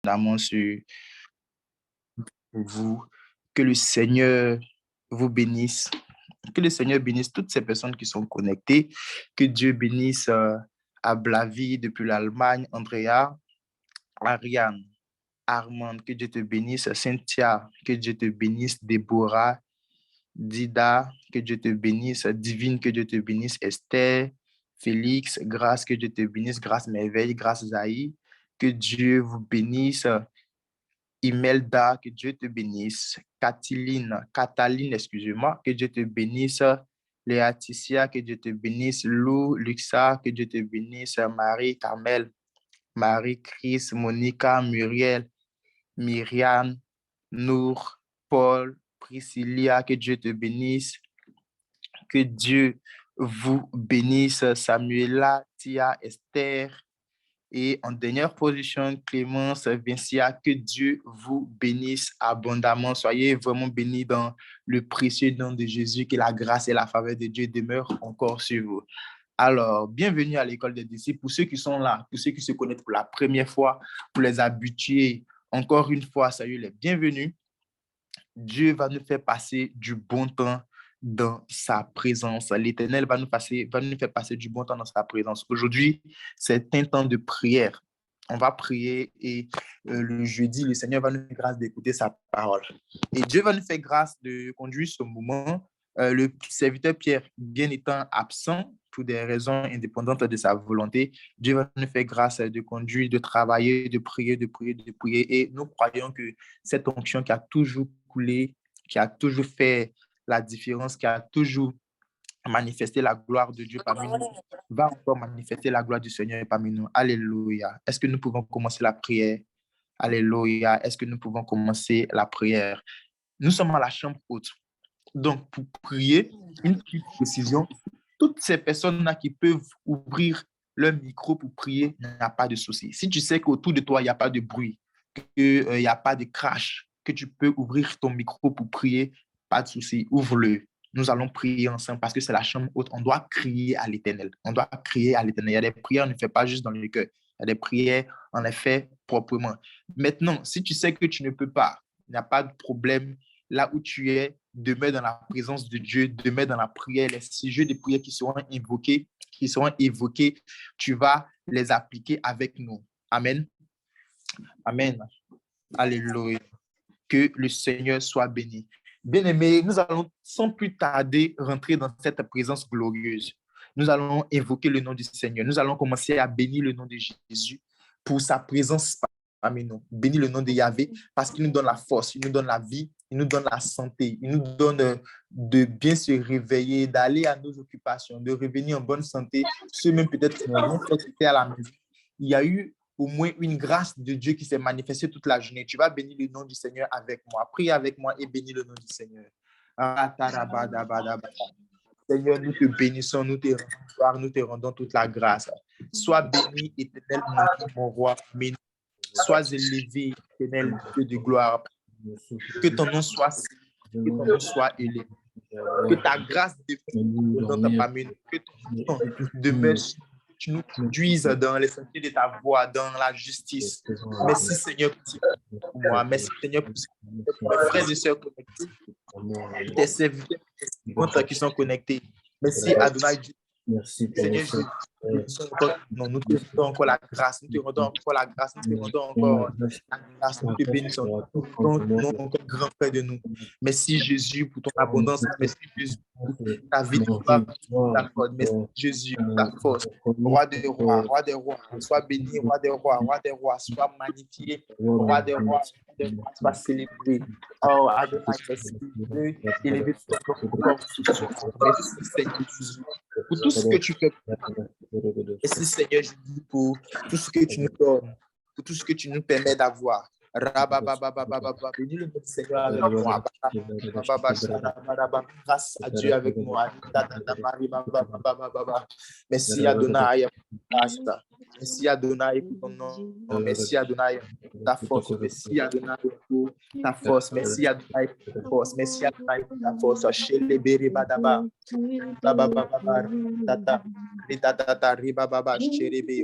abondamment sur vous. Que le Seigneur vous bénisse. Que le Seigneur bénisse toutes ces personnes qui sont connectées. Que Dieu bénisse Ablavi depuis l'Allemagne, Andrea, Ariane, Armand, que Dieu te bénisse. Cynthia, que Dieu te bénisse. Déborah, Dida, que Dieu te bénisse. Divine, que Dieu te bénisse. Esther, Félix, Grâce, que Dieu te bénisse. Grâce Merveille, Grâce Zaï, que Dieu vous bénisse. Imelda, que Dieu te bénisse. Cataline, excusez-moi, que Dieu te bénisse. Léaticia, que Dieu te bénisse. Lou, Luxa, que Dieu te bénisse. Marie, Carmel, Marie, Chris, Monica, Muriel, Myriam, Nour, Paul, Priscilla, que Dieu te bénisse. Que Dieu vous bénisse. Samuela, Tia, Esther. Et en dernière position, Clémence, Vincia, que Dieu vous bénisse abondamment. Soyez vraiment bénis dans le précieux nom de Jésus, que la grâce et la faveur de Dieu demeurent encore sur vous. Alors, bienvenue à l'école des disciples. Pour ceux qui sont là, pour ceux qui se connaissent pour la première fois, pour les habitués, encore une fois, soyez les bienvenus. Dieu va nous faire passer du bon temps dans sa présence. L'Éternel va nous faire passer du bon temps dans sa présence. Aujourd'hui, c'est un temps de prière. On va prier et le jeudi, le Seigneur va nous faire grâce d'écouter sa parole. Et Dieu va nous faire grâce de conduire ce moment. Le serviteur Pierre, bien étant absent pour des raisons indépendantes de sa volonté, Dieu va nous faire grâce de conduire, de travailler, de prier, de prier, de prier. Et nous croyons que cette onction qui a toujours coulé, qui a toujours fait la différence, qui a toujours manifesté la gloire de Dieu parmi nous, va encore manifester la gloire du Seigneur parmi nous. Alléluia. Est-ce que nous pouvons commencer la prière? Alléluia. Est-ce que nous pouvons commencer la prière? Nous sommes à la chambre haute. Donc, pour prier, une petite précision, toutes ces personnes-là qui peuvent ouvrir leur micro pour prier, il n'y a pas de souci. Si tu sais qu'autour de toi, il n'y a pas de bruit, qu'il n'y a pas de crash, que tu peux ouvrir ton micro pour prier, pas de souci, ouvre-le. Nous allons prier ensemble parce que c'est la chambre haute. On doit crier à l'Éternel. On doit crier à l'Éternel. Il y a des prières, on ne fait pas juste dans le cœur. Il y a des prières, on les fait proprement. Maintenant, si tu sais que tu ne peux pas, il n'y a pas de problème. Là où tu es, demeure dans la présence de Dieu, demeure dans la prière. Les sujets de prière qui seront évoqués, tu vas les appliquer avec nous. Amen. Amen. Alléluia. Que le Seigneur soit béni. Bien-aimés, nous allons sans plus tarder rentrer dans cette présence glorieuse. Nous allons évoquer le nom du Seigneur. Nous allons commencer à bénir le nom de Jésus pour sa présence parmi nous. Bénir le nom de Yahvé parce qu'il nous donne la force, il nous donne la vie, il nous donne la santé, il nous donne de bien se réveiller, d'aller à nos occupations, de revenir en bonne santé. Ceux même peut-être qui n'ont rien fait à la maison. Il y a eu au moins une grâce de Dieu qui s'est manifestée toute la journée. Tu vas bénir le nom du Seigneur avec moi. Prie avec moi et bénis le nom du Seigneur. Seigneur, nous te bénissons, nous te rendons gloire, nous te rendons toute la grâce. Sois béni, éternel, mon roi. Sois élevé, éternel, Dieu de gloire. Que ton nom soit saint, que ton nom soit élevé. Que ta grâce demeure dans ta famille. Que ton nom demeure, tu nous conduises dans les sentiers de ta voie, dans la justice. Merci Seigneur pour moi. Merci Seigneur pour mes frères et sœurs connectés, tes serviteurs qui sont connectés. Merci Adonai Dieu. Merci Seigneur Jésus, nous te rendons encore la grâce, nous te rendons encore la grâce, nous te rendons encore la grâce, nous te bénissons. Nous encore grand frère de nous. Merci Jésus pour ton abondance, merci Jésus pour ta vie de gloire, merci Jésus pour ta force. Roi des rois, sois béni, roi des rois, sois magnifié, roi des rois, sois célébré. Oh, Adonai, merci, élevé ton corps. Merci Seigneur Jésus pour tout ce que tu fais. Merci Seigneur Jésus pour tout ce que tu nous donnes, pour tout ce que tu nous permets d'avoir. Bénis le nom du Seigneur avec moi. Grâce à Dieu avec moi. Merci Adonai. Merci Adonai pour ton nom. Merci Adonai pour ta force. Merci Adonai pour ta force. Merci Adonai pour ta force. Merci Adonai pour ta force. Chez les Bérébadaba.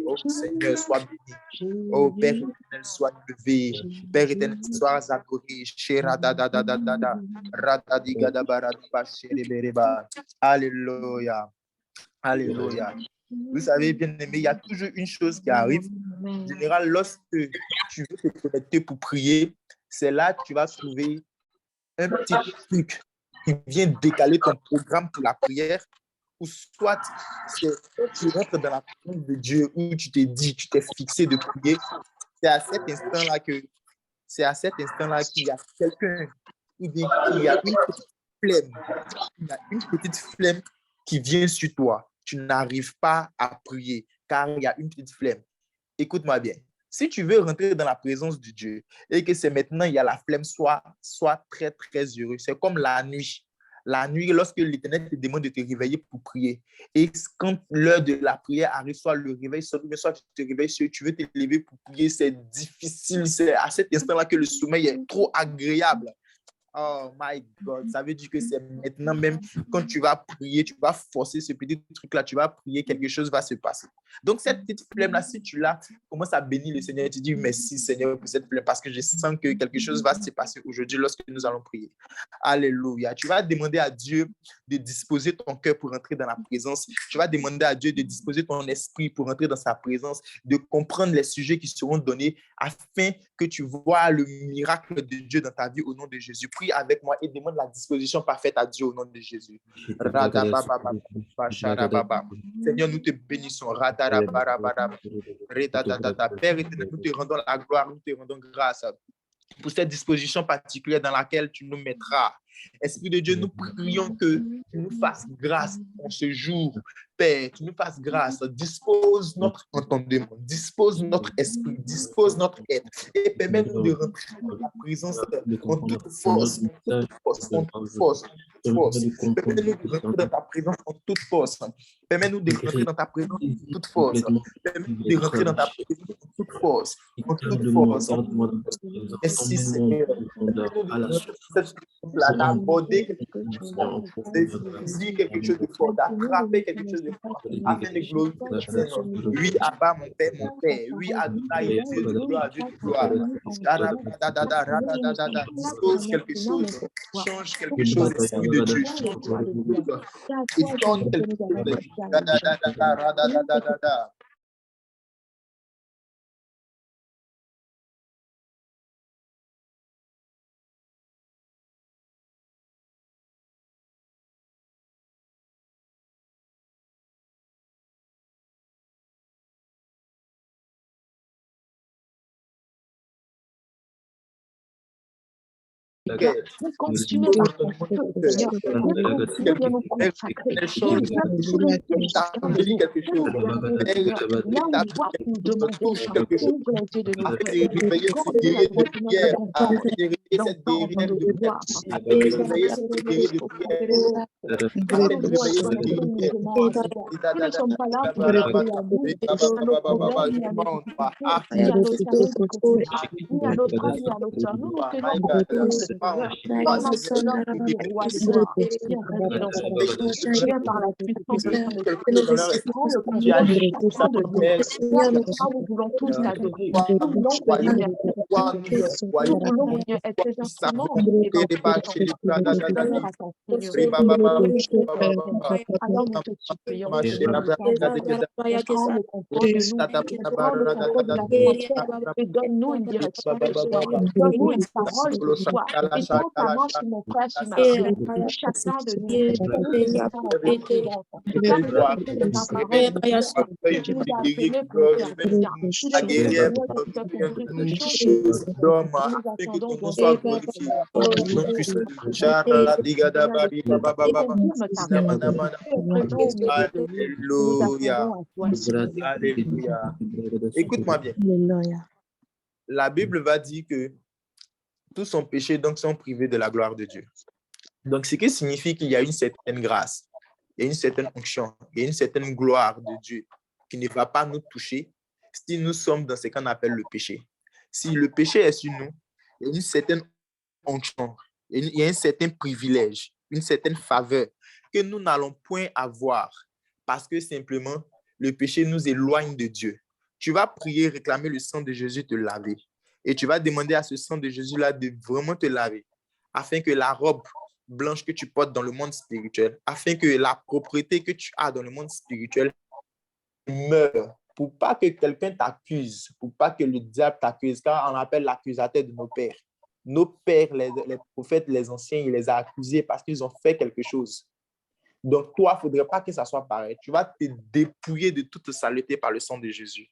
Oh Seigneur, sois béni. Oh Père éternel, sois élevé. Père éternel, sois adoré. Alléluia. Alléluia. Vous savez, bien aimé, il y a toujours une chose qui arrive. En général, lorsque tu veux te connecter pour prier, c'est là que tu vas trouver un petit truc qui vient décaler ton programme pour la prière, ou soit c'est quand tu rentres dans la présence de Dieu où tu t'es dit, tu t'es fixé de prier, c'est à cet instant-là qu'il y a quelqu'un ou bien qu'il y a une petite flemme. Il y a une petite flemme qui vient sur toi. Tu n'arrives pas à prier car il y a une petite flemme. Écoute-moi bien. Si tu veux rentrer dans la présence de Dieu et que c'est maintenant, il y a la flemme, sois très, très heureux. C'est comme la nuit. La nuit, lorsque l'Éternel te demande de te réveiller pour prier. Et quand l'heure de la prière arrive, soit le réveil sonne, mais soit tu te réveilles, tu veux te lever pour prier, c'est difficile. C'est à cet instant-là que le sommeil est trop agréable. Oh my God, ça veut dire que c'est maintenant même quand tu vas prier, tu vas forcer ce petit truc-là, tu vas prier, quelque chose va se passer. Donc cette petite flemme-là, si tu l'as, commence à bénir le Seigneur, tu dis merci Seigneur pour cette flemme parce que je sens que quelque chose va se passer aujourd'hui lorsque nous allons prier. Alléluia. Tu vas demander à Dieu de disposer ton cœur pour entrer dans la présence. Tu vas demander à Dieu de disposer ton esprit pour entrer dans sa présence, de comprendre les sujets qui seront donnés afin que tu vois le miracle de Dieu dans ta vie au nom de Jésus. Prie avec moi et demande la disposition parfaite à Dieu au nom de Jésus. Seigneur, nous te bénissons. Père éternel, nous te rendons la gloire, nous te rendons grâce pour cette disposition particulière dans laquelle tu nous mettras. Esprit de Dieu, nous prions que tu nous fasses grâce en ce jour. Père, tu nous fasses grâce. Dispose notre entendement, dispose notre esprit, dispose notre être et permets-nous de rentrer dans ta présence en toute force, en toute force, en toute force. Permets-nous de rentrer dans ta présence en toute force. Permets-nous de rentrer dans ta présence en toute force. Permets-nous de rentrer dans ta présence en toute force. En toute force. Merci Seigneur. D'aborder quelque chose de fort, de dire quelque chose de fort, d'attraper quelque chose de fort, afin de glorifier ton nom. Oui, Abba, mon Père, mon Père. Oui, Adonai, Dieu de gloire, Dieu de gloire. Dispose quelque chose, change quelque chose, Esprit de Dieu, change quelque chose, et donne quelque chose. Vous continuez par ton feu, Seigneur. Vous continuez de nous consacrer. Vous purifiez chacun de nous. Vous là où il doit nous demander, ouvre les yeux de nos cœurs. Accorde la continuité d'entendre de gloire. Nous ne sommes pas là pour parler à nous, à nos problèmes, ni à nos difficultés, ni à nos challenges, ni à notre frère, ni à notre soeur. Nous nous tenons comme un Seigneur qui est roi de gloire, qui règne dans son pays, qui vient par la puissance de son esprit. Prends le contrôle de chacun de nous. Là, nous voulons tous t'adorer. Nous voulons te dire merci. Nous voulons venir être tes instruments et à ton alors nous te supplions, Seigneur, prends le contrôle de nous, prends le contrôle de la situation et donne-nous une direction de joie, donne-nous une parole de joie. Et prends ta main sur mon frère, sur ma soeur, sur chacun de nous, et nous te mettons en confidence. Ta parole, tu nous as appelés pour faire du bien. Tu l'as dit, Seigneur, qui fait couvrir de choses. Nous attendons donc ta Alléluia. Alléluia. Écoute-moi bien. La Bible va dire que tous sont péchés, donc sont privés de la gloire de Dieu. Donc, ce qui signifie qu'il y a une certaine grâce, il y a une certaine onction, il y a une certaine gloire de Dieu qui ne va pas nous toucher si nous sommes dans ce qu'on appelle le péché. Si le péché est sur nous, il y a une certaine onction, il y a un certain privilège, une certaine faveur que nous n'allons point avoir parce que simplement le péché nous éloigne de Dieu. Tu vas prier, réclamer le sang de Jésus te laver et tu vas demander à ce sang de Jésus-là de vraiment te laver afin que la robe blanche que tu portes dans le monde spirituel, afin que la propriété que tu as dans le monde spirituel meure, pour pas que quelqu'un t'accuse, pour pas que le diable t'accuse, car on appelle l'accusateur de nos pères. Nos pères, les prophètes, les anciens, il les a accusés parce qu'ils ont fait quelque chose. Donc toi, il ne faudrait pas que ça soit pareil. Tu vas te dépouiller de toute saleté par le sang de Jésus.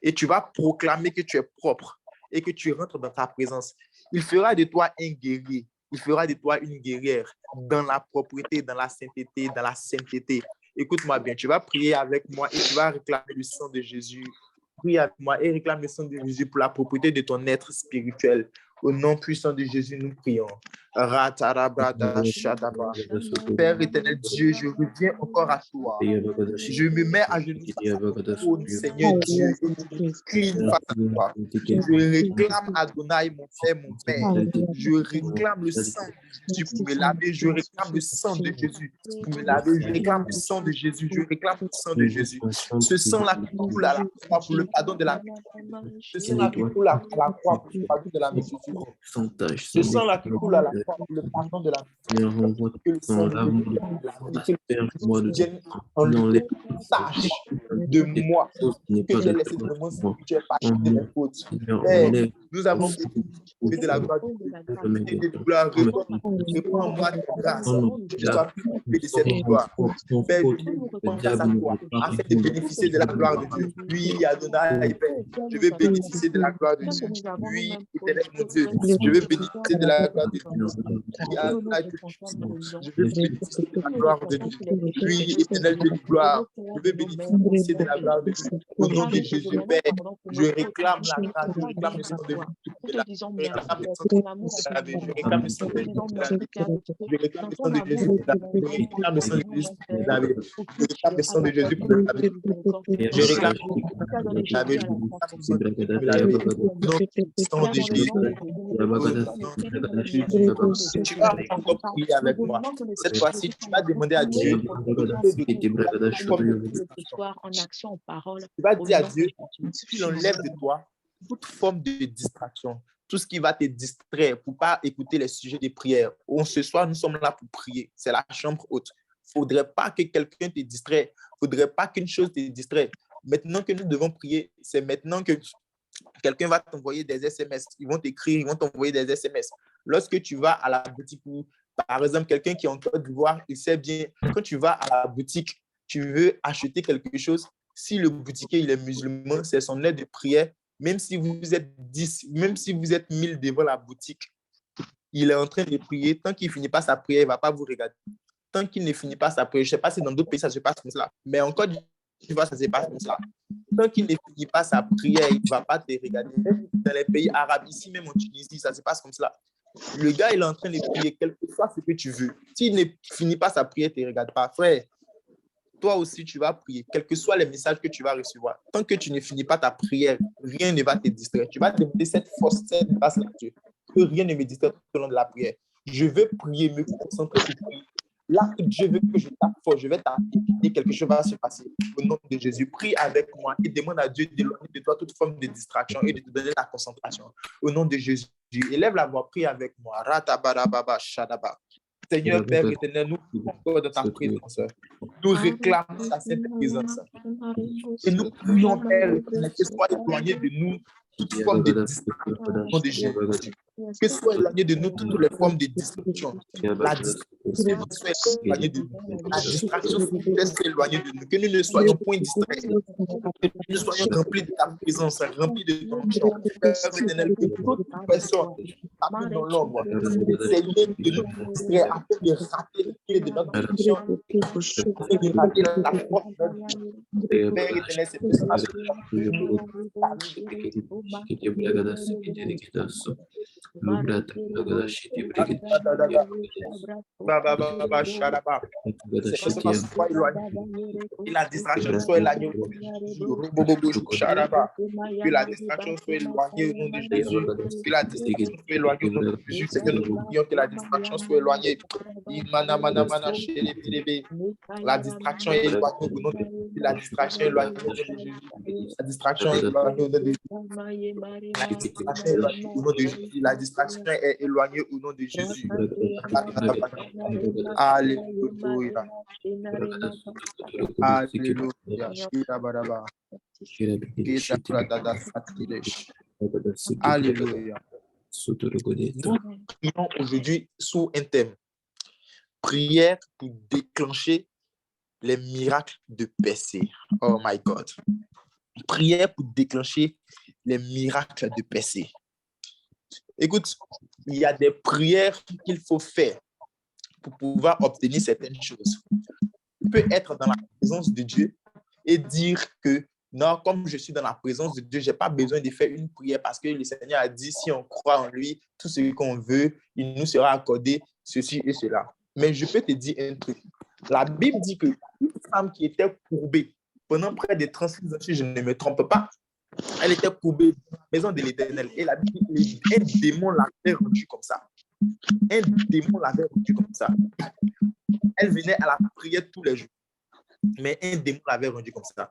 Et tu vas proclamer que tu es propre et que tu rentres dans ta présence. Il fera de toi un guerrier. Il fera de toi une guerrière dans la propreté, dans la sainteté, dans la sainteté. Écoute-moi bien, tu vas prier avec moi et tu vas réclamer le sang de Jésus. Prie avec moi et réclame le sang de Jésus pour la propreté de ton être spirituel. Au nom puissant de Jésus, nous prions. Père éternel Dieu, je reviens encore à toi. Je me mets à genoux face à ton trône, Seigneur Dieu, et je m'incline face à toi. Je réclame Adonai, mon Père, mon Père. Je réclame le sang de Jésus pour me laver. Je réclame le sang de Jésus pour me laver. Je réclame le sang de Jésus. Je réclame le sang de Jésus. Ce sang-là qui coule à la croix pour le pardon de la ce sang-là qui coule à la croix pour le pardon de la méchanceté. Ce sang-là qui coule à la croix pour le pardon de la méchanceté. Que le sang de Jésus vienne enlever toute tâche de moi que j'ai laissé dans le monde spirituel par de mes fautes. Père, nous avons fait de la gloire et de gloire. Réponds en moi de grâce. Je sois plus de cette gloire. Père, je me face à toi afin de bénéficier de la gloire de Dieu. Oui, Adonai, Père, je vais bénéficier de la gloire de Dieu. Oui, éternel mon Dieu, je vais bénéficier de la gloire de Dieu. Oui, Adonai, je vais bénéficier de la gloire de Dieu. Oui, éternel Dieu de gloire, je vais bénéficier de la gloire de Dieu. Au nom de Jésus, Père, je réclame la grâce, je réclame le sang de Jésus. Je réclame le sang de Jésus. Je réclame le sang de Jésus. Je réclame le sang de Jésus. Je réclame le sang de Jésus. Je réclame le sang de Jésus pour me laver. Je réclame le sang de Jésus. Tu vas encore prier avec moi. Cette fois-ci, tu vas demander à Dieu. Tu vas dire à Dieu qu'il enlève de toi toute forme de distraction, tout ce qui va te distraire pour ne pas écouter les sujets de prière. Ce soir, nous sommes là pour prier. C'est la chambre haute. Il ne faudrait pas que quelqu'un te distrait. Il ne faudrait pas qu'une chose te distrait. Maintenant que nous devons prier, c'est maintenant que quelqu'un va t'envoyer des SMS. Ils vont t'écrire, ils vont t'envoyer des SMS. Lorsque tu vas à la boutique, ou par exemple, quelqu'un qui est en Côte d'Ivoire, il sait bien, quand tu vas à la boutique, tu veux acheter quelque chose, si le boutiquier il est musulman, c'est son aide de prière, même si vous êtes 10, même si vous êtes 1000 devant la boutique, il est en train de prier. Tant qu'il ne finit pas sa prière, il ne va pas vous regarder. Tant qu'il ne finit pas sa prière, je ne sais pas si dans d'autres pays ça se passe comme ça, mais en Côte d'Ivoire, ça se passe comme ça. Tant qu'il ne finit pas sa prière, il ne va pas te regarder. Même dans les pays arabes, ici même en Tunisie, ça se passe comme ça. Le gars, il est en train de prier, quel que soit ce que tu veux. S'il ne finit pas sa prière, ne te regarde pas. Frère, toi aussi, tu vas prier, quels que soient les messages que tu vas recevoir. Tant que tu ne finis pas ta prière, rien ne va te distraire. Tu vas demander cette force, cette grâce à Dieu, que rien ne me distraire tout au long de la prière. Je veux prier, me concentrer pour prier. Là que Dieu veut que je tape fort, je vais taper et quelque chose va se passer. Au nom de Jésus, prie avec moi et demande à Dieu d'éloigner de toi toute forme de distraction et de te donner la concentration. Au nom de Jésus, élève la voix, prie avec moi. Ratabarababa shadaba. Seigneur Père éternel, nous prions encore de ta présence. Nous réclamons ta sainte présence. Et nous prions, Père éternel, que soit éloigné de nous toute forme de distraction de Jésus. Que soit éloigné de nous toutes les formes de distraction. La distraction soit éloignée de nous. La distraction soit éloignée de nous. Que nous ne soyons point distraits. Que nous soyons remplis de ta présence, remplis de ton chant. Père éternel, que toute personne appelle dans l'ombre, essayer de nous distraire afin de rater le clé de notre mission, afin de rater la force de notre mission. Père éternel, c'est Ces personnes soient éloignées. Que la distraction soit éloignée au nom de Jésus. Que la distraction soit éloignée au nom de Jésus. Que la distraction soit éloignée au nom de Jésus. Seigneur, nous prions que la distraction soit éloignée. La distraction est éloignée au nom de Jésus. La distraction est éloignée au nom de Jésus. La distraction est éloignée au nom de Jésus. La distraction est éloignée au nom de Jésus. La distraction est éloignée au nom de Jésus. Alléluia. Alléluia. Alléluia. Nous prions aujourd'hui sous un thème. Prière pour déclencher les miracles de percée. Oh my God. Prière pour déclencher les miracles de percée. Écoute, il y a des prières qu'il faut faire pour pouvoir obtenir certaines choses. Tu peux être dans la présence de Dieu et dire que non, comme je suis dans la présence de Dieu, je n'ai pas besoin de faire une prière parce que le Seigneur a dit, si on croit en lui, tout ce qu'on veut, il nous sera accordé, ceci et cela. Mais je peux te dire un truc. La Bible dit qu'une femme qui était courbée pendant près de 36 ans, si je ne me trompe pas, elle était courbée dans la maison de l'Éternel. Et la Bible dit qu'un démon l'avait rendue comme ça. Un démon l'avait rendue comme ça. Elle venait à la prière tous les jours. Mais un démon l'avait rendue comme ça.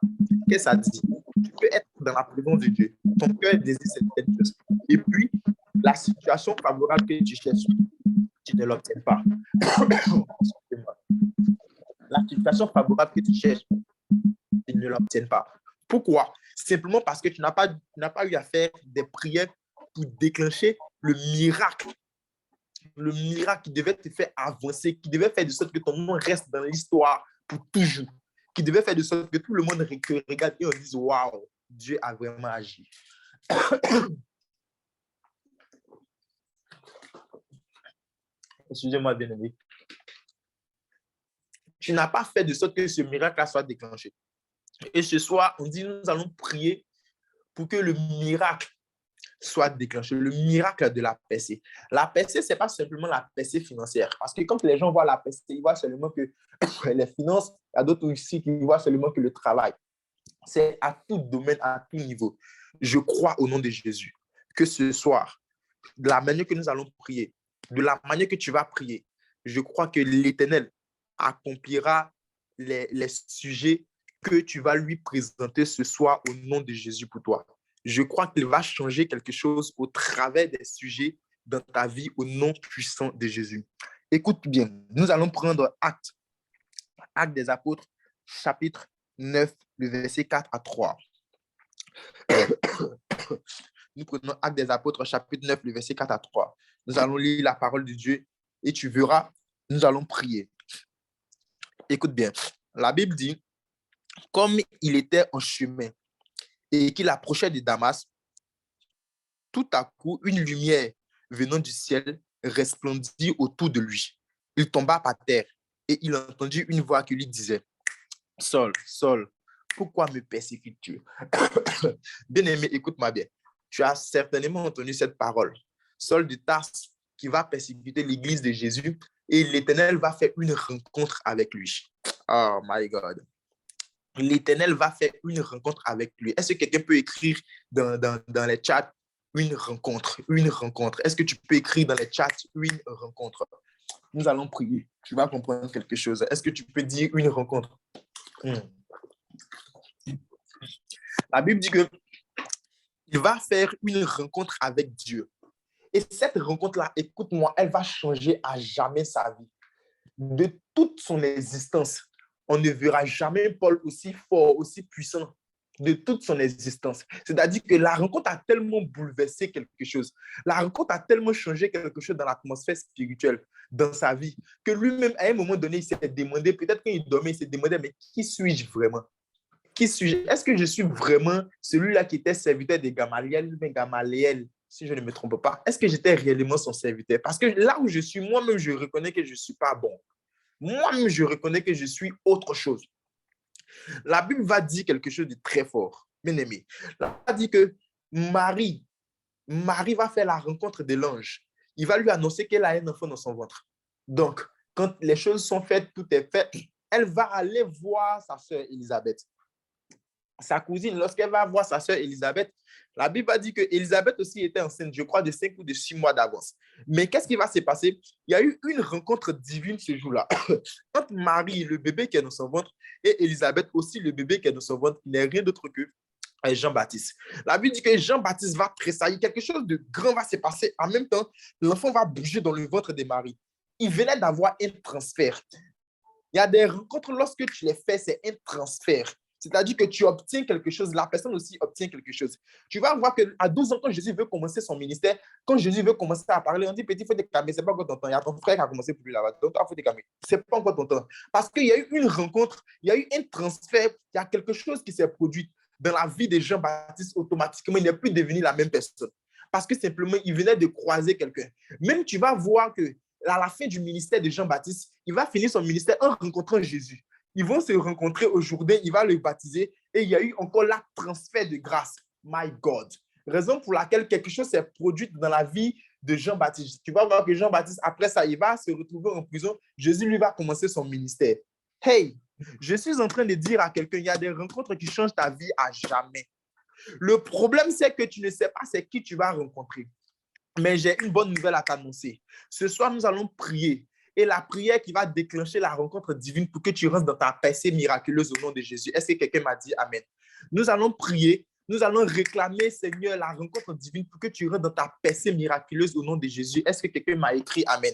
Qu'est-ce que ça dit? Tu peux être dans la présence de Dieu. Ton cœur désire certaines choses. Et puis, la situation favorable que tu cherches, tu ne l'obtiens pas. La situation favorable que tu cherches, tu ne l'obtiens pas. Pourquoi? Simplement parce que tu n'as pas eu à faire des prières pour déclencher le miracle qui devait te faire avancer, qui devait faire de sorte que ton nom reste dans l'histoire pour toujours, qui devait faire de sorte que tout le monde regarde et on dise « Waouh, Dieu a vraiment agi. » Excusez-moi, bien-aimé. Tu n'as pas fait de sorte que ce miracle-là soit déclenché. Et ce soir, on dit, nous allons prier pour que le miracle soit déclenché, le miracle de la percée. La percée, ce n'est pas simplement la percée financière. Parce que quand les gens voient la percée, ils voient seulement que les finances, il y a d'autres aussi qui voient seulement que le travail. C'est à tout domaine, à tout niveau. Je crois au nom de Jésus que ce soir, de la manière que nous allons prier, de la manière que tu vas prier, je crois que l'Éternel accomplira les sujets que tu vas lui présenter ce soir au nom de Jésus pour toi. Je crois qu'il va changer quelque chose au travers des sujets dans ta vie au nom puissant de Jésus. Écoute bien, nous allons prendre Actes des Apôtres, chapitre 9, le verset 4 à 3. Nous prenons Actes des Apôtres, chapitre 9, le verset 4 à 3. Nous allons lire la parole de Dieu et tu verras, nous allons prier. Écoute bien, la Bible dit, comme il était en chemin et qu'il approchait de Damas, tout à coup, une lumière venant du ciel resplendit autour de lui. Il tomba par terre et il entendit une voix qui lui disait, « Saul, Saul, pourquoi me persécutes-tu? » Bien-aimé, écoute-moi bien. Tu as certainement entendu cette parole. Saul de Tarse qui va persécuter l'église de Jésus et l'Éternel va faire une rencontre avec lui. Oh my God. L'Éternel va faire une rencontre avec lui. Est-ce que quelqu'un peut écrire dans les chats une rencontre? Est-ce que tu peux écrire dans les chats une rencontre? Nous allons prier. Tu vas comprendre quelque chose. Est-ce que tu peux dire une rencontre? La Bible dit que il va faire une rencontre avec Dieu. Et cette rencontre-là, écoute-moi, elle va changer à jamais sa vie. De toute son existence, on ne verra jamais Paul aussi fort, aussi puissant de toute son existence. C'est-à-dire que la rencontre a tellement bouleversé quelque chose. La rencontre a tellement changé quelque chose dans l'atmosphère spirituelle, dans sa vie, que lui-même, à un moment donné, il s'est demandé, peut-être qu'il dormait, il s'est demandé, mais qui suis-je vraiment? Qui suis-je? Est-ce que je suis vraiment celui-là qui était serviteur de Gamaliel, si je ne me trompe pas? Est-ce que j'étais réellement son serviteur? Parce que là où je suis, moi-même, je reconnais que je ne suis pas bon. Moi-même, je reconnais que je suis autre chose. La Bible va dire quelque chose de très fort, bien aimé. Elle va dire que Marie Marie va faire la rencontre de l'ange. Il va lui annoncer qu'elle a un enfant dans son ventre. Donc, quand les choses sont faites, tout est fait, elle va aller voir sa sœur Élisabeth. Sa cousine, lorsqu'elle va voir sa sœur Élisabeth, la Bible a dit que Élisabeth aussi était enceinte, je crois, de 5 ou de 6 mois d'avance. Mais qu'est-ce qui va se passer? Il y a eu une rencontre divine ce jour-là. Entre Marie, le bébé qui est dans son ventre, et Élisabeth aussi, le bébé qui est dans son ventre, qui n'est rien d'autre que Jean-Baptiste. La Bible dit que Jean-Baptiste va tressaillir, quelque chose de grand va se passer. En même temps, l'enfant va bouger dans le ventre de Marie. Il venait d'avoir un transfert. Il y a des rencontres, lorsque tu les fais, c'est un transfert. C'est-à-dire que tu obtiens quelque chose, la personne aussi obtient quelque chose. Tu vas voir qu'à 12 ans, quand Jésus veut commencer son ministère, quand Jésus veut commencer à parler, on dit, petit, il faut te calmer, c'est pas encore ton temps. Il y a ton frère qui a commencé pour lui là-bas, donc il faut te calmer. C'est pas encore ton temps. Parce qu'il y a eu une rencontre, il y a eu un transfert, il y a quelque chose qui s'est produit dans la vie de Jean-Baptiste automatiquement. Il n'est plus devenu la même personne. Parce que simplement, il venait de croiser quelqu'un. Même tu vas voir que à la fin du ministère de Jean-Baptiste, il va finir son ministère en rencontrant Jésus. Ils vont se rencontrer au Jourdain, il va le baptiser et il y a eu encore là transfert de grâce. My God. Raison pour laquelle quelque chose s'est produit dans la vie de Jean-Baptiste. Tu vas voir que Jean-Baptiste, après ça, il va se retrouver en prison. Jésus lui va commencer son ministère. Hey, je suis en train de dire à quelqu'un, il y a des rencontres qui changent ta vie à jamais. Le problème, c'est que tu ne sais pas c'est qui tu vas rencontrer. Mais j'ai une bonne nouvelle à t'annoncer. Ce soir, nous allons prier. Et la prière qui va déclencher la rencontre divine pour que tu rentres dans ta percée miraculeuse au nom de Jésus. Est-ce que quelqu'un m'a dit Amen? Nous allons prier. Nous allons réclamer, Seigneur, la rencontre divine pour que tu rentres dans ta percée miraculeuse au nom de Jésus. Est-ce que quelqu'un m'a écrit Amen?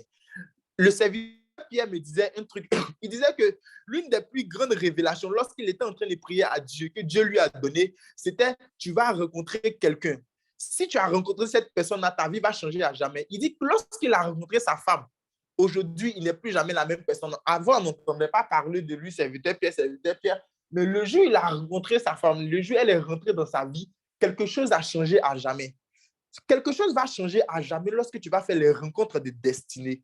Le serviteur Pierre me disait un truc. Il disait que l'une des plus grandes révélations, lorsqu'il était en train de prier à Dieu, que Dieu lui a donné, c'était tu vas rencontrer quelqu'un. Si tu as rencontré cette personne, ta vie va changer à jamais. Il dit que lorsqu'il a rencontré sa femme, aujourd'hui, il n'est plus jamais la même personne. Avant, on n'entendait pas parler de lui, serviteur Pierre. Mais le jour où il a rencontré sa femme, le jour où elle est rentrée dans sa vie, quelque chose a changé à jamais. Quelque chose va changer à jamais lorsque tu vas faire les rencontres de destinée.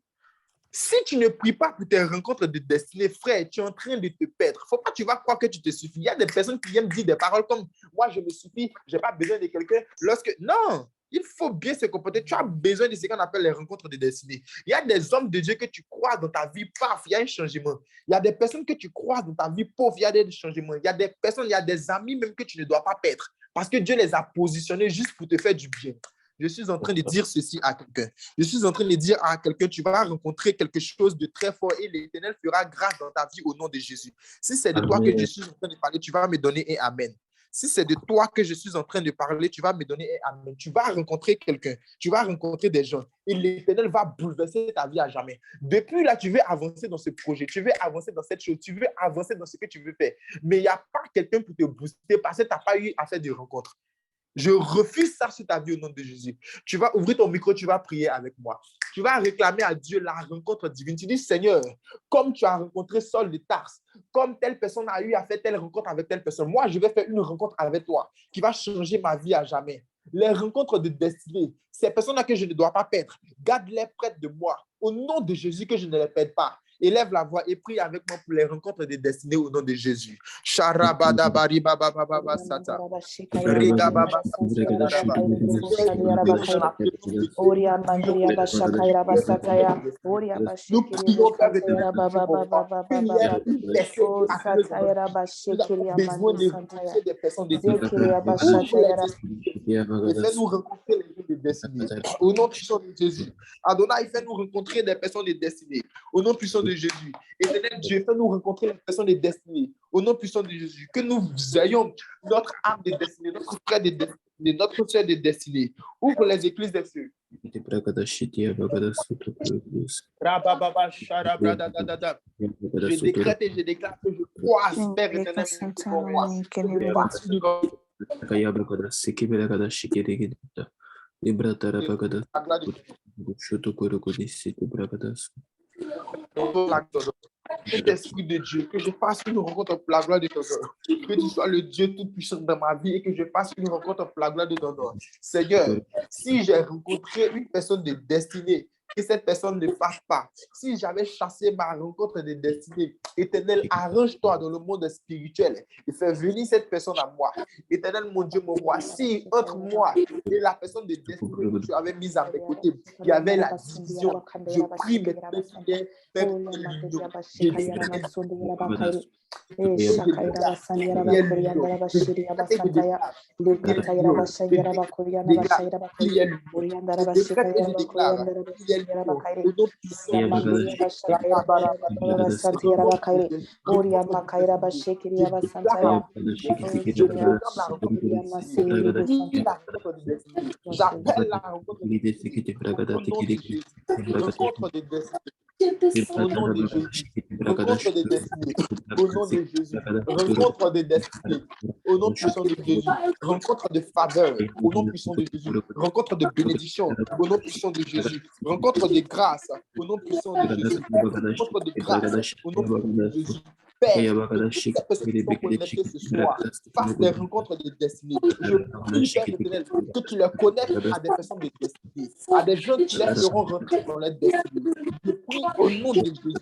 Si tu ne pries pas pour tes rencontres de destinée, frère, tu es en train de te perdre. Il ne faut pas que tu vas croire que tu te suffis. Il y a des personnes qui aiment dire des paroles comme « moi, je me suffis, je n'ai pas besoin de quelqu'un ». Non, il faut bien se comporter. Tu as besoin de ce qu'on appelle les rencontres de destinée. Il y a des hommes de Dieu que tu crois dans ta vie, paf, il y a un changement. Il y a des personnes que tu crois dans ta vie, pauvre, il y a des changements. Il y a des personnes, il y a des amis même que tu ne dois pas perdre parce que Dieu les a positionnés juste pour te faire du bien. Je suis en train de dire ceci à quelqu'un. Je suis en train de dire à quelqu'un, tu vas rencontrer quelque chose de très fort et l'Éternel fera grâce dans ta vie au nom de Jésus. Si c'est de toi que je suis en train de parler, tu vas me donner un Amen. Si c'est de toi que je suis en train de parler, tu vas me donner un Amen. Tu vas rencontrer quelqu'un, tu vas rencontrer des gens et l'Éternel va bouleverser ta vie à jamais. Depuis là, tu veux avancer dans ce projet, tu veux avancer dans cette chose, tu veux avancer dans ce que tu veux faire. Mais il n'y a pas quelqu'un pour te booster parce que tu n'as pas eu à faire de rencontres. Je refuse ça sur ta vie au nom de Jésus. Tu vas ouvrir ton micro, tu vas prier avec moi. Tu vas réclamer à Dieu la rencontre divine. Tu dis, Seigneur, comme tu as rencontré Saul de Tarse, comme telle personne a eu à faire telle rencontre avec telle personne, moi, je vais faire une rencontre avec toi qui va changer ma vie à jamais. Les rencontres de destinée, ces personnes-là que je ne dois pas perdre, garde-les près de moi. Au nom de Jésus, que je ne les perde pas. Élève la voix et prie avec moi pour les rencontres de destinée au nom de Jésus. Sharabada bari baba baba sata. Rega baba nous prions Père éternel qu'il y ait une personne besoin de rencontrer des personnes de et fais-nous rencontrer les gens de destinée. Au nom puissant de Jésus. Adonai, fais-nous rencontrer des personnes de destinée. Au nom puissant de Jésus. Éternel Dieu, fais-nous rencontrer les personnes de destinée. Au nom puissant de Jésus. Que nous ayons notre âme de destinée, notre frère de destinée, notre soeur de destinée. Ouvre les églises des cieux. Je décrète et je déclare que je crois, Père éternel, pour moi. Cet esprit de Dieu, que je fasse une rencontre pour la gloire de ton nom. Que tu sois le Dieu tout-puissant dans ma vie et que je fasse une rencontre pour la gloire de ton nom. Seigneur, si j'ai rencontré une personne de destinée que cette personne ne passe pas. Si j'avais chassé ma rencontre de destinée, Éternel, arrange-toi dans le monde spirituel et fais venir cette personne à moi. Éternel, mon Dieu, mon roi, si entre moi et la personne de destinée que tu avais mise à mes côtés, il y avait la division, je prie maintenant, j'appelle la rencontre de destinée au nom de Jésus. Rencontre de destinée au nom de Jésus. Rencontre de destinée au nom de Jésus. Rencontre de destinée au nom puissant de Jésus. Rencontre de faveur au nom puissant de Jésus. Rencontre de bénédiction au nom puissant de Jésus. Rencontre de grâce au nom puissant de Jésus. Rencontre de grâce au nom puissant de Jésus. Père, que toutes ces personnes qui sont connectées ce soir fassent des rencontres de destinée. Je prie, Père éternel, que tu les connectes à des personnes de destinée, à des gens qui les feront rentrer dans leur destinée. Je prie au nom de Jésus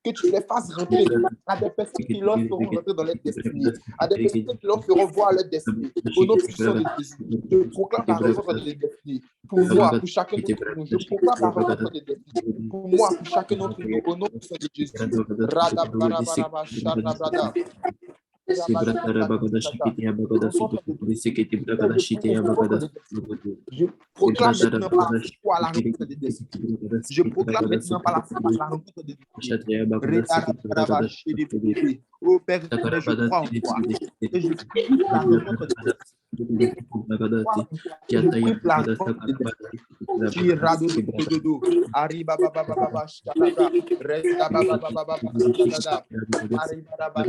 que tu les fasses rentrer à des personnes qui leur feront rentrer dans leur destinée, à des personnes qui leur feront voir leur destinée. Au nom puissant de Jésus, je proclame la rencontre de destinée. Pour moi, pour chacun d'entre nous, je proclame la rencontre de destinée. Pour moi, pour chacun d'entre nous, au nom puissant de Jésus. Je proclame maintenant par la foi la rencontre de destinée. Je proclame maintenant par la foi la rencontre de destinée. Oh Père, je crois en toi. Et je prie la rencontre de destinée. Je prie la rencontre de destinée.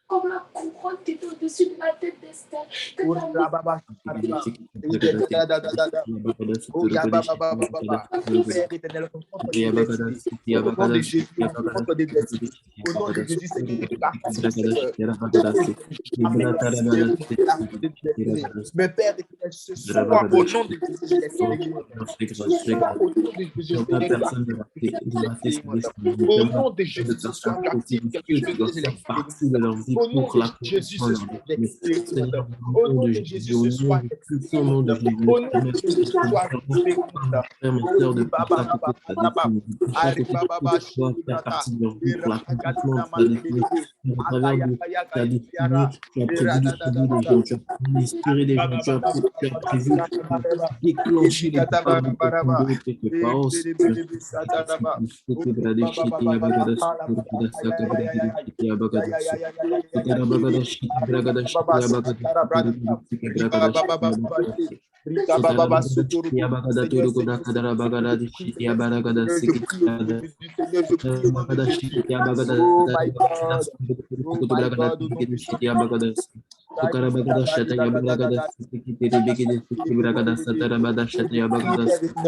Comme la couronne qui est au-dessus de la tête d'Esther. Au nom de Jésus, rencontre de destinée. Au nom de Jésus, c'est que la mais Père, ce soir, au nom de Jésus, je laisse ce soir, au nom de Jésus, au nom de Jésus, ce soir, j'active quelque chose de l'expérience. Au nom de Jésus, ce soir, j'expérimente. Au nom de Jésus, ce soir, j'expérimente. Au nom de Jésus, ce soir, déclencher les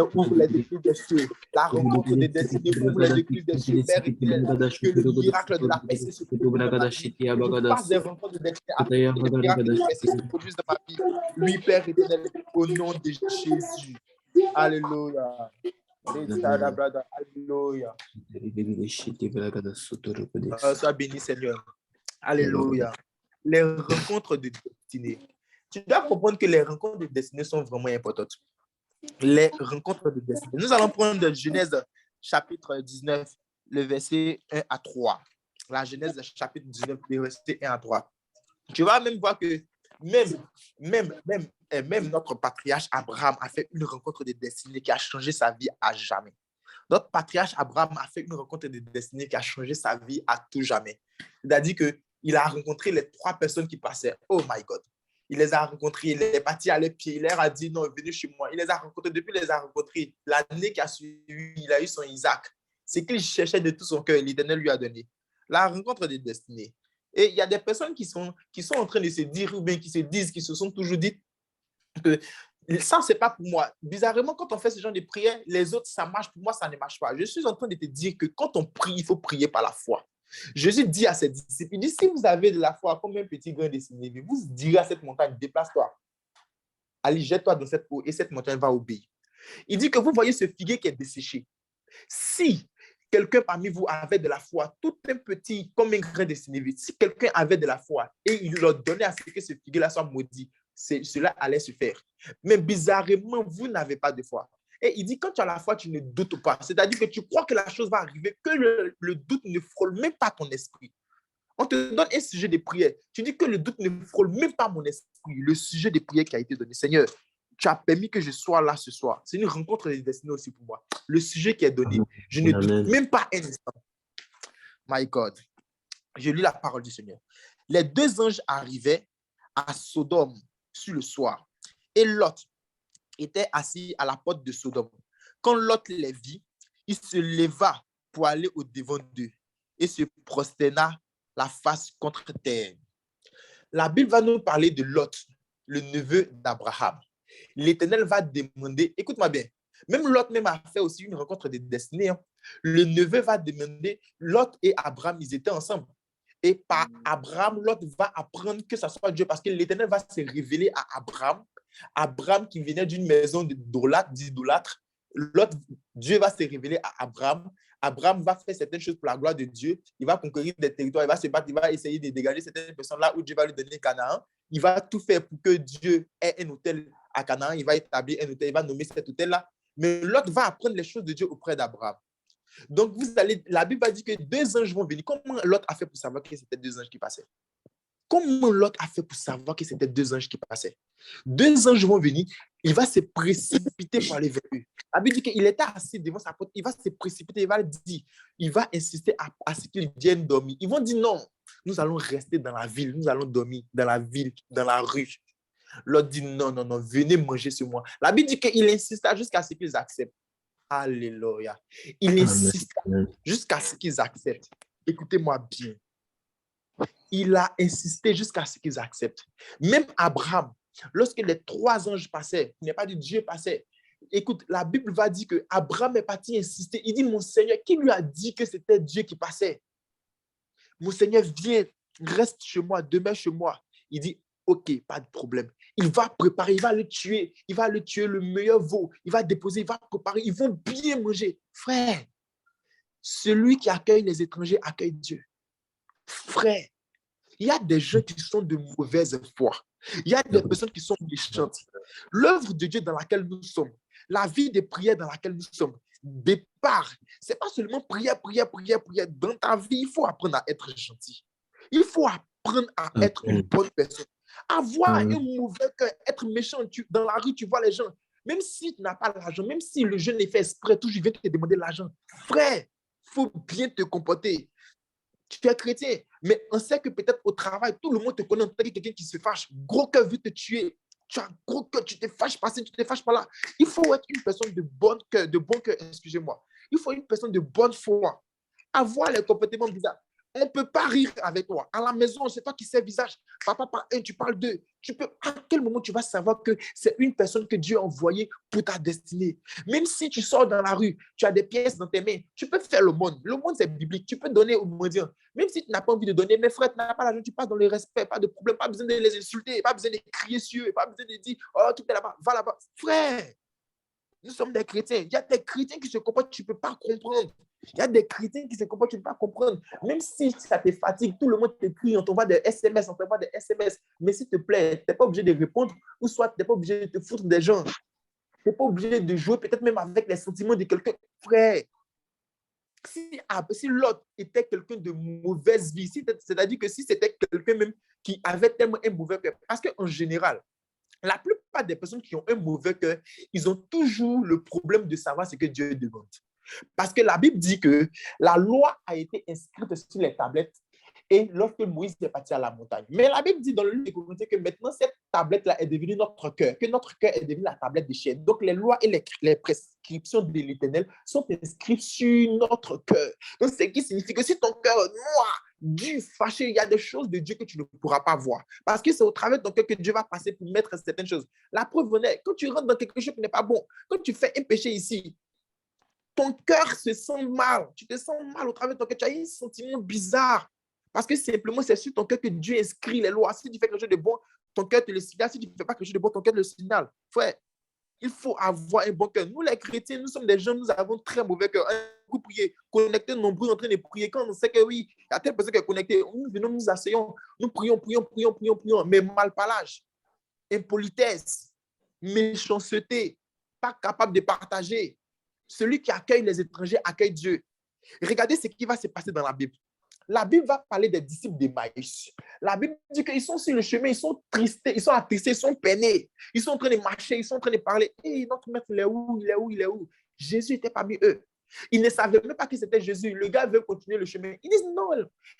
ouvre les écluses des cieux. La rencontre des destinés ouvre les écluses des cieux. Père éternel, que le miracle de la percée se produise dans ma vie. Que je fasse des rencontres de destinée afin que le miracle de la percée se produise dans ma vie. Oui, Père éternel, au nom de Jésus. Alléluia. Alléluia. Sois béni, Seigneur. Alléluia. Les rencontres de destinée. Tu dois comprendre que les rencontres de destinée sont vraiment importantes. Les rencontres de destinée. Nous allons prendre de Genèse chapitre 19, le verset 1 à 3. La Genèse chapitre 19, le verset 1 à 3. Tu vas même voir que même notre patriarche Abraham a fait une rencontre de destinée qui a changé sa vie à jamais. Notre patriarche Abraham a fait une rencontre de destinée qui a changé sa vie à tout jamais. C'est-à-dire qu'il a rencontré les 3 personnes qui passaient. Oh my God. Il les a rencontrés, il est parti à leurs pieds, il leur a dit non, venez chez moi. Il les a rencontrés, depuis qu'il les a rencontrés, l'année qui a suivi, il a eu son Isaac. C'est qu'il cherchait de tout son cœur, l'Éternel lui a donné. La rencontre des destinées. Et il y a des personnes qui sont en train de se dire, ou bien qui se sont toujours dit que ça, c'est pas pour moi. Bizarrement, quand on fait ce genre de prière, les autres, ça marche. Pour moi, ça ne marche pas. Je suis en train de te dire que quand on prie, il faut prier par la foi. Jésus dit à ses disciples, il dit, si vous avez de la foi comme un petit grain de sénévé, vous direz à cette montagne, déplace-toi. Allez, jette-toi dans cette eau et cette montagne va obéir. Il dit que vous voyez ce figuier qui est desséché. Si quelqu'un parmi vous avait de la foi, tout un petit, comme un grain de sénévé, si quelqu'un avait de la foi et il leur donnait à ce que ce figuier-là soit maudit, cela allait se faire. Mais bizarrement, vous n'avez pas de foi. Et il dit, quand tu as la foi, tu ne doutes pas. C'est-à-dire que tu crois que la chose va arriver, que le doute ne frôle même pas ton esprit. On te donne un sujet de prière. Tu dis que le doute ne frôle même pas mon esprit. Le sujet de prière qui a été donné. Seigneur, tu as permis que je sois là ce soir. C'est une rencontre des destinées aussi pour moi. Le sujet qui est donné, je ne doute même pas un instant. My God. Je lis la parole du Seigneur. Les deux anges arrivaient à Sodome sur le soir. Et Lot était assis à la porte de Sodome. Quand Lot les vit, il se leva pour aller au-devant d'eux et se prosterna la face contre terre. La Bible va nous parler de Lot, le neveu d'Abraham. L'Éternel va demander, écoute-moi bien, même Lot même a fait aussi une rencontre de destinée. Hein. Le neveu va demander, Lot et Abraham, ils étaient ensemble. Et par Abraham, Lot va apprendre que ce soit Dieu parce que l'Éternel va se révéler à Abraham. Abraham qui venait d'une maison d'idolâtres. Dieu va se révéler à Abraham. Abraham va faire certaines choses pour la gloire de Dieu. Il va conquérir des territoires, il va se battre, il va essayer de dégager certaines personnes là où Dieu va lui donner Canaan. Il va tout faire pour que Dieu ait un hôtel à Canaan. Il va établir un hôtel, il va nommer cet hôtel-là. Mais Lot va apprendre les choses de Dieu auprès d'Abraham. Donc, la Bible va dire que deux anges vont venir. Comment Lot a fait pour savoir que c'était deux anges qui passaient? Comment Lot a fait pour savoir que c'était deux anges qui passaient? Deux anges vont venir, il va se précipiter pour aller vers eux. La Bible dit qu'il était assis devant sa porte, il va se précipiter, il va dire, il va insister à ce qu'ils viennent dormir. Ils vont dire non, nous allons rester dans la ville, nous allons dormir dans la ville, dans la rue. Lot dit non, non, non, venez manger sur moi. La Bible dit qu'il insista jusqu'à ce qu'ils acceptent. Alléluia. Il insista jusqu'à ce qu'ils acceptent. Écoutez-moi bien. Il a insisté jusqu'à ce qu'ils acceptent. Même Abraham, lorsque les trois anges passaient, il n'est pas dit Dieu passait. Écoute, la Bible va dire que Abraham est parti insister. Il dit, mon Seigneur, qui lui a dit que c'était Dieu qui passait? Mon Seigneur, viens, reste chez moi, demeure chez moi. Il dit, ok, pas de problème. Il va préparer, il va le tuer le meilleur veau. Il va déposer, il va préparer, ils vont bien manger. Frère, celui qui accueille les étrangers accueille Dieu. Frère, il y a des gens qui sont de mauvaise foi. Il y a des personnes qui sont méchantes. L'œuvre de Dieu dans laquelle nous sommes, la vie de prière dans laquelle nous sommes, départ, ce n'est pas seulement prière. Dans ta vie, il faut apprendre à être gentil. Il faut apprendre à être une bonne personne. Avoir un mauvais cœur, être méchant. Dans la rue, tu vois les gens. Même si tu n'as pas l'argent, même si le jeune est fait exprès, toujours il vient te demander l'argent. Frère, il faut bien te comporter. Tu es chrétien, mais on sait que peut-être au travail, tout le monde te connaît en tant que quelqu'un qui se fâche. Gros cœur veut te tuer. Tu as gros cœur, tu te fâches par-ci, tu te fâches par-là. Il faut être une personne de bon cœur, excusez-moi. Il faut une personne de bonne foi. Avoir les comportements bizarres. On ne peut pas rire avec toi. À la maison, c'est toi qui sais visage. Papa parle un, tu parles deux. À quel moment tu vas savoir que c'est une personne que Dieu a envoyée pour ta destinée? Même si tu sors dans la rue, tu as des pièces dans tes mains, tu peux faire le monde. Le monde, c'est biblique. Tu peux donner aux mendiants. Même si tu n'as pas envie de donner, mes frères, tu n'as pas l'argent, tu passes dans le respect, pas de problème, pas besoin de les insulter, pas besoin de crier sur eux, pas besoin de dire, oh, tout est là-bas, va là-bas. Frère, nous sommes des chrétiens. Il y a des chrétiens qui se comportent, tu ne peux pas comprendre. Il y a des chrétiens qui se comportent, tu ne peux pas comprendre. Même si ça te fatigue, tout le monde te crie, on t'envoie des SMS, Mais s'il te plaît, tu n'es pas obligé de répondre ou soit tu n'es pas obligé de te foutre des gens. Tu n'es pas obligé de jouer peut-être même avec les sentiments de quelqu'un. Frère, si l'autre était quelqu'un de mauvaise vie, c'est-à-dire que si c'était quelqu'un même qui avait tellement un mauvais cœur, parce qu'en général, la plupart des personnes qui ont un mauvais cœur, ils ont toujours le problème de savoir ce que Dieu demande. Parce que la Bible dit que la loi a été inscrite sur les tablettes et lorsque Moïse est parti à la montagne. Mais la Bible dit dans le livre des Corinthiens que maintenant cette tablette-là est devenue notre cœur, que notre cœur est devenu la tablette de chair. Donc les lois et les prescriptions de l'Éternel sont inscrites sur notre cœur. Donc ce qui signifie que si ton cœur est noir, dur, fâché, il y a des choses de Dieu que tu ne pourras pas voir. Parce que c'est au travers de ton cœur que Dieu va passer pour mettre certaines choses. La preuve venait, quand tu rentres dans quelque chose qui n'est pas bon, quand tu fais un péché ici, ton cœur se sent mal. Tu te sens mal au travers de ton cœur. Tu as un sentiment bizarre. Parce que simplement, c'est sur ton cœur que Dieu inscrit les lois. Si tu fais quelque chose de bon, ton cœur te le signale. Si tu ne fais pas quelque chose de bon, ton cœur te le signale. Frère, il faut avoir un bon cœur. Nous, les chrétiens, nous sommes des gens, nous avons très mauvais cœur. Vous priez, connectés, nombreux en train de prier. Quand on sait que oui, il y a telle personne qui est connectée, nous venons, nous asseyons, nous prions, mais mal parlage, impolitesse, méchanceté, pas capable de partager. Celui qui accueille les étrangers accueille Dieu. Regardez ce qui va se passer dans la Bible. La Bible va parler des disciples d'Emmaüs. La Bible dit qu'ils sont sur le chemin, ils sont tristés, ils sont attristés, ils sont peinés. Ils sont en train de marcher, ils sont en train de parler. Hey, notre maître, il est où? Il est où? Il est où? Jésus était parmi eux. Ils ne savaient même pas que c'était Jésus. Le gars veut continuer le chemin. Ils disent non,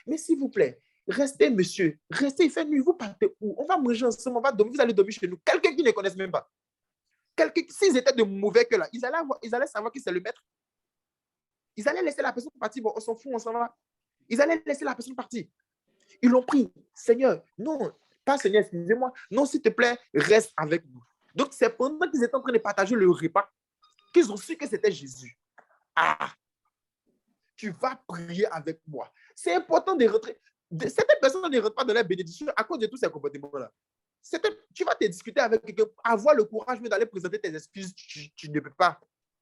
mais s'il vous plaît, restez, monsieur. Restez, il fait nuit. Vous partez où? On va manger ensemble, on va dormir. Vous allez dormir chez nous. Quelqu'un qui ne connaisse même pas. S'ils étaient de mauvais que là, ils allaient savoir qui c'est le maître. Ils allaient laisser la personne partir. Bon, on s'en fout, on s'en va. Ils allaient laisser la personne partir. Ils l'ont pris. Seigneur, non, pas Seigneur, excusez-moi. Non, s'il te plaît, reste avec nous. Donc, c'est pendant qu'ils étaient en train de partager le repas qu'ils ont su que c'était Jésus. Ah, tu vas prier avec moi. C'est important de rentrer. Certaines personnes ne rentrent pas dans la bénédiction à cause de tous ces comportements-là. Tu vas te discuter avec quelqu'un, avoir le courage d'aller présenter tes excuses, tu ne peux pas.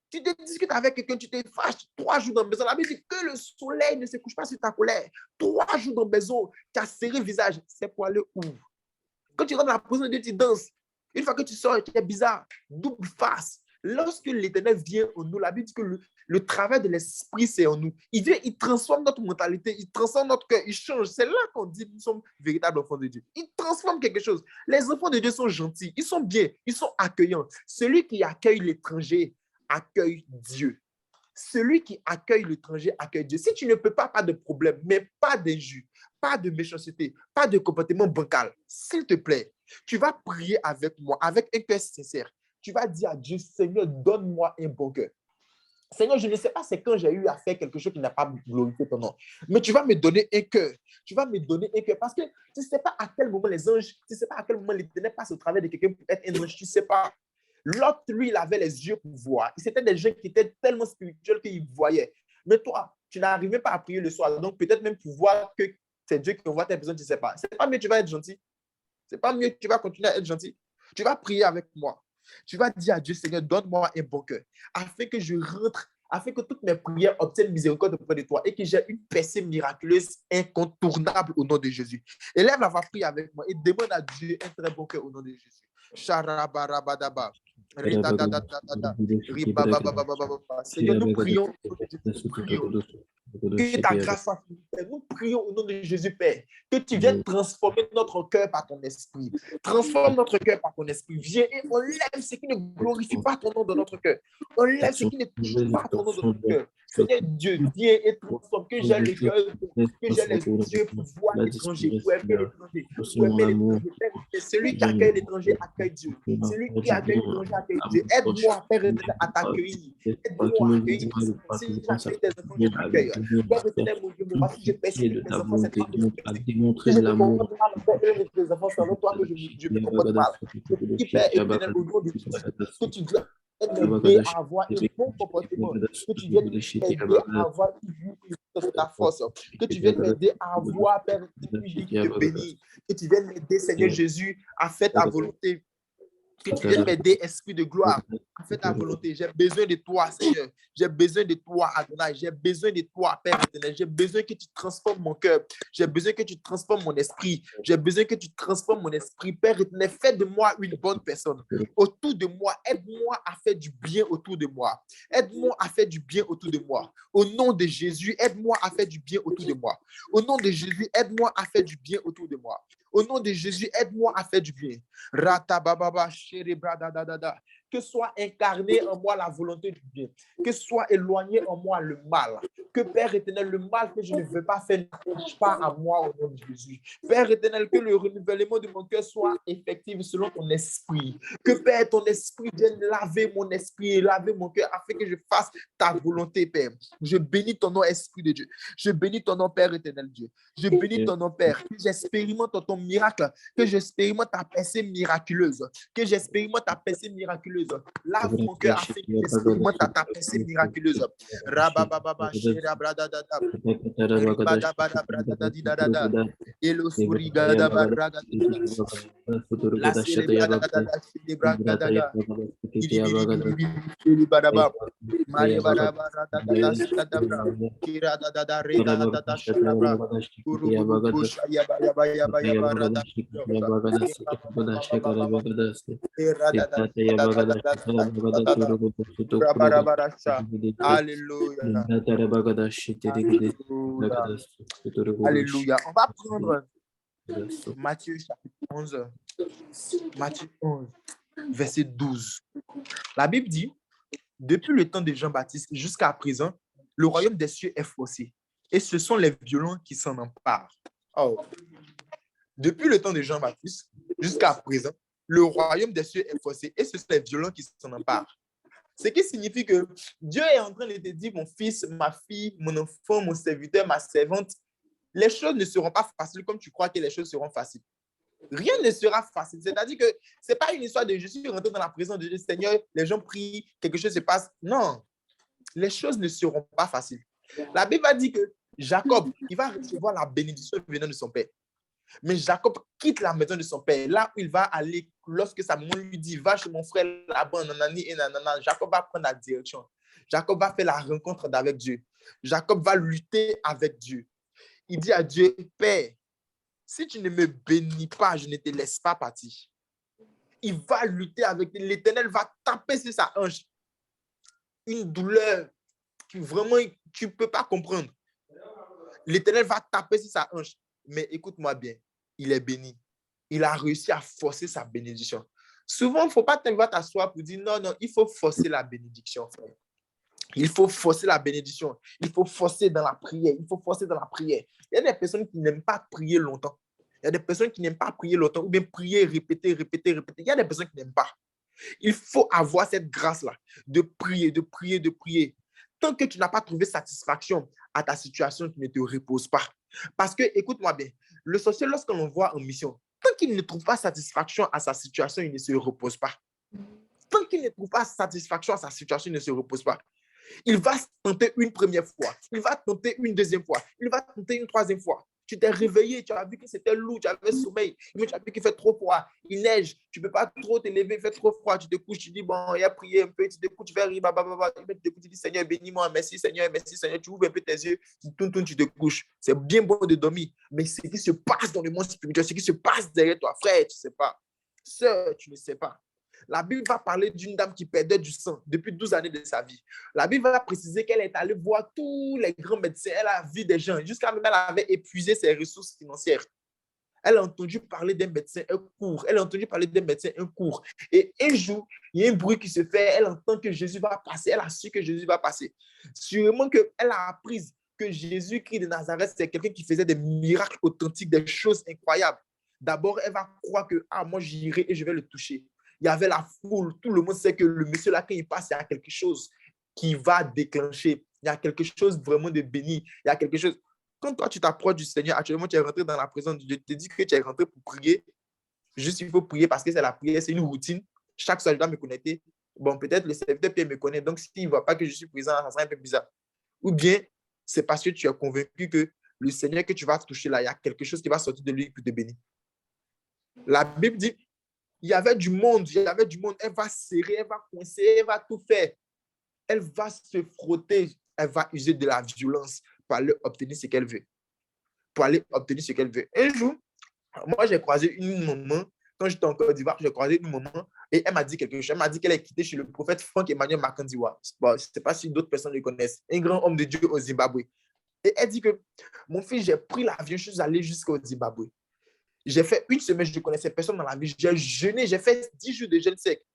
Tu te discutes avec quelqu'un, tu te fâches 3 jours dans la maison. La Bible dit que le soleil ne se couche pas sur ta colère. 3 jours dans la maison, tu as serré le visage. C'est pour aller où? Quand tu rentres dans la présence de Dieu, tu danses. Une fois que tu sors, tu es bizarre. Double face. Lorsque l'Éternel vient en nous, la Bible dit que le travail de l'Esprit, c'est en nous. Il vient, il transforme notre mentalité, il transforme notre cœur, il change. C'est là qu'on dit que nous sommes véritables enfants de Dieu. Il transforme quelque chose. Les enfants de Dieu sont gentils, ils sont bien, ils sont accueillants. Celui qui accueille l'étranger accueille Dieu. Celui qui accueille l'étranger accueille Dieu. Si tu ne peux pas, pas de problème, mais pas d'injure, pas de méchanceté, pas de comportement bancal, s'il te plaît, tu vas prier avec moi, avec un cœur sincère. Tu vas dire à Dieu, Seigneur, donne-moi un bon cœur. Seigneur, je ne sais pas c'est quand j'ai eu à faire quelque chose qui n'a pas glorifié ton nom. Mais tu vas me donner un cœur. Tu vas me donner un cœur. Parce que tu ne sais pas à quel moment les anges, tu ne sais pas à quel moment l'Éternel passe au travers de quelqu'un pour être un ange. Tu ne sais pas. L'autre, lui, il avait les yeux pour voir. C'était des gens qui étaient tellement spirituels qu'ils voyaient. Mais toi, tu n'arrivais pas à prier le soir. Donc, peut-être même pour voir que c'est Dieu qui envoie tes besoins, tu ne sais pas. C'est pas mieux, tu vas être gentil. C'est pas mieux, tu vas continuer à être gentil. Tu vas prier avec moi. Tu vas dire à Dieu, Seigneur, donne-moi un bon cœur, afin que je rentre, afin que toutes mes prières obtiennent miséricorde auprès de toi et que j'ai une percée miraculeuse incontournable au nom de Jésus. Élève la voix, prie avec moi et demande à Dieu un très bon cœur au nom de Jésus. Charabarabadaba. Seigneur, nous prions. Que ta grâce soit finie, Père. Nous prions au nom de Jésus, Père, que tu viennes transformer notre cœur par ton esprit. Transforme notre cœur par ton esprit. Viens et enlève ce qui ne glorifie pas ton nom dans notre cœur. Enlève ce qui ne touche pas ton nom dans notre cœur. Seigneur Dieu, viens et transforme. Que j'ai le cœur, que j'ai les yeux pour voir l'étranger, pour aimer l'étranger, pour aimer l'étranger. Celui qui accueille l'étranger accueille Dieu. Celui qui accueille l'étranger accueille Dieu. Aide-moi, Père, à t'accueillir. Aide-moi à accueillir. Si j'accueille tes enfants, je t'accueille. Père éternel, mon Dieu, moi, si je persécute mes enfants, c'est toi que je persécute. Si je me comporte mal envers eux, mes enfants, c'est avec toi que je me comporte mal. Je prie, Père éternel, au nom de Jésus, que tu viennes m'aider à avoir un bon comportement, que tu viennes m'aider à avoir une vie de ta force, que tu viennes m'aider à avoir, Père éternel, une vie qui te bénit, que tu viennes m'aider, Seigneur Jésus, à faire ta volonté. Que tu viennes m'aider, Esprit de gloire, à faire ta volonté. J'ai besoin de toi, Seigneur. J'ai besoin de toi, Adonai. J'ai besoin de toi, Père éternel. J'ai besoin que tu transformes mon cœur. J'ai besoin que tu transformes mon esprit. J'ai besoin que tu transformes mon esprit. Père éternel, fais de moi une bonne personne. Autour de moi, aide-moi à faire du bien autour de moi. Aide-moi à faire du bien autour de moi. Au nom de Jésus, aide-moi à faire du bien autour de moi. Au nom de Jésus, aide-moi à faire du bien autour de moi. Au nom de Jésus, aide-moi à faire du bien. Ratabababa, sherebradadadada. Que soit incarné en moi la volonté du bien. Que soit éloigné en moi le mal. Que Père éternel, le mal que je ne veux pas faire ne touche pas à moi au nom de Jésus. Père éternel, que le renouvellement de mon cœur soit effectif selon ton esprit. Que Père, ton esprit vienne laver mon esprit et laver mon cœur afin que je fasse ta volonté, Père. Je bénis ton nom, Esprit de Dieu. Je bénis ton nom, Père éternel Dieu. Je bénis ton nom, Père. Que j'expérimente ton miracle. Que j'expérimente ta percée miraculeuse. Que j'expérimente ta percée miraculeuse. miraculeuse. Lave mon cœur afin que j'expérimente ta pensée miraculeuse. Rabababa, Sherabradadada, Ribadabadabradadadidadada, Elosurigadabaragadada, La Cerebradadada, Shedebrakadaga, Bidibidibidibidibidibadaba, Marebadabradadada, Shadabra, Kiradadada, Redadada, Shadabra, Uruburubu, Shayabayabayabayabarada, Alléluia. Alléluia. Alléluia. On va prendre Matthieu chapitre 11. Matthieu 11, verset 12. La Bible dit, depuis le temps de Jean-Baptiste jusqu'à présent, le royaume des cieux est faussé. Et ce sont les violents qui s'en emparent. Oh. Depuis le temps de Jean-Baptiste jusqu'à présent, le royaume des cieux est faussé. Et ce sont les violents qui s'en emparent. Ce qui signifie que Dieu est en train de te dire, mon fils, ma fille, mon enfant, mon serviteur, ma servante, les choses ne seront pas faciles comme tu crois que les choses seront faciles. Rien ne sera facile. C'est-à-dire que ce n'est pas une histoire de je suis rentré dans la présence de Dieu, Seigneur, les gens prient, quelque chose se passe. Non, les choses ne seront pas faciles. La Bible va dire que Jacob, il va recevoir la bénédiction venant de son père. Mais Jacob quitte la maison de son père, là où il va aller lorsque sa maman lui dit, va chez mon frère là-bas, nanani et nanana. Jacob va prendre la direction. Jacob va faire la rencontre avec Dieu. Jacob va lutter avec Dieu. Il dit à Dieu, Père, si tu ne me bénis pas, je ne te laisse pas partir. Il va lutter avec l'Éternel, va taper sur sa hanche. Une douleur que vraiment tu ne peux pas comprendre. L'Éternel va taper sur sa hanche. Mais écoute-moi bien, il est béni. Il a réussi à forcer sa bénédiction. Souvent, il ne faut pas t'asseoir pour dire non, il faut forcer la bénédiction, frère. Il faut forcer la bénédiction. Il faut forcer dans la prière. Il faut forcer dans la prière. Il y a des personnes qui n'aiment pas prier longtemps. Il y a des personnes qui n'aiment pas prier longtemps ou bien prier, répéter. Il y a des personnes qui n'aiment pas. Il faut avoir cette grâce-là de prier. Tant que tu n'as pas trouvé satisfaction à ta situation, tu ne te reposes pas. Parce que, écoute-moi bien, le sorcier, lorsqu'on l'envoie en mission, tant qu'il ne trouve pas satisfaction à sa situation, il ne se repose pas. Tant qu'il ne trouve pas satisfaction à sa situation, il ne se repose pas. Il va tenter une première fois, il va tenter une deuxième fois, il va tenter une troisième fois. Tu t'es réveillé, tu as vu que c'était lourd, tu avais sommeil, mais tu as vu qu'il fait trop froid, il neige, tu ne peux pas trop te lever, il fait trop froid, tu te couches, tu dis, bon, il a prié un peu, tu te couches, tu fais rire, tu dis, Seigneur, bénis-moi, merci Seigneur, tu ouvres un peu tes yeux, tu te couches. C'est bien bon de dormir, mais ce qui se passe dans le monde spirituel, ce qui se passe derrière toi, frère, tu ne sais pas. Sœur, tu ne sais pas. La Bible va parler d'une dame qui perdait du sang depuis 12 années de sa vie. La Bible va préciser qu'elle est allée voir tous les grands médecins. Elle a vu des gens. Jusqu'à même, elle avait épuisé ses ressources financières. Elle a entendu parler d'un médecin, un cours. Et un jour, il y a un bruit qui se fait. Elle entend que Jésus va passer. Elle a su que Jésus va passer. Sûrement qu'elle a appris que Jésus-Christ de Nazareth, c'est quelqu'un qui faisait des miracles authentiques, des choses incroyables. D'abord, elle va croire que moi, j'irai et je vais le toucher. Il y avait la foule, tout le monde sait que le monsieur là, quand il passe, il y a quelque chose qui va déclencher. Il y a quelque chose vraiment de béni. Il y a quelque chose. Quand toi, tu t'approches du Seigneur, actuellement, tu es rentré dans la présence de Dieu, tu te dis que tu es rentré pour prier. Juste, il faut prier parce que c'est la prière, c'est une routine. Chaque soir, je dois me connecter. Bon, peut-être le serviteur peut me connaître. Donc, s'il ne voit pas que je suis présent, ça sera un peu bizarre. Ou bien, c'est parce que tu es convaincu que le Seigneur que tu vas toucher là, il y a quelque chose qui va sortir de lui pour te bénir. La Bible dit, il y avait du monde. Elle va serrer, elle va coincer, elle va tout faire. Elle va se frotter, elle va user de la violence pour aller obtenir ce qu'elle veut. Un jour, moi, j'ai croisé une maman, quand j'étais en Côte d'Ivoire, j'ai croisé une maman et elle m'a dit quelque chose. Elle m'a dit qu'elle est quittée chez le prophète Frank Emmanuel Makandiwa. Bon, je ne sais pas si d'autres personnes le connaissent. Un grand homme de Dieu au Zimbabwe. Et elle dit que mon fils, j'ai pris l'avion, je suis allé jusqu'au Zimbabwe. J'ai fait une semaine, je ne connaissais personne dans la vie. J'ai jeûné, j'ai fait 10 jours de jeûne sec.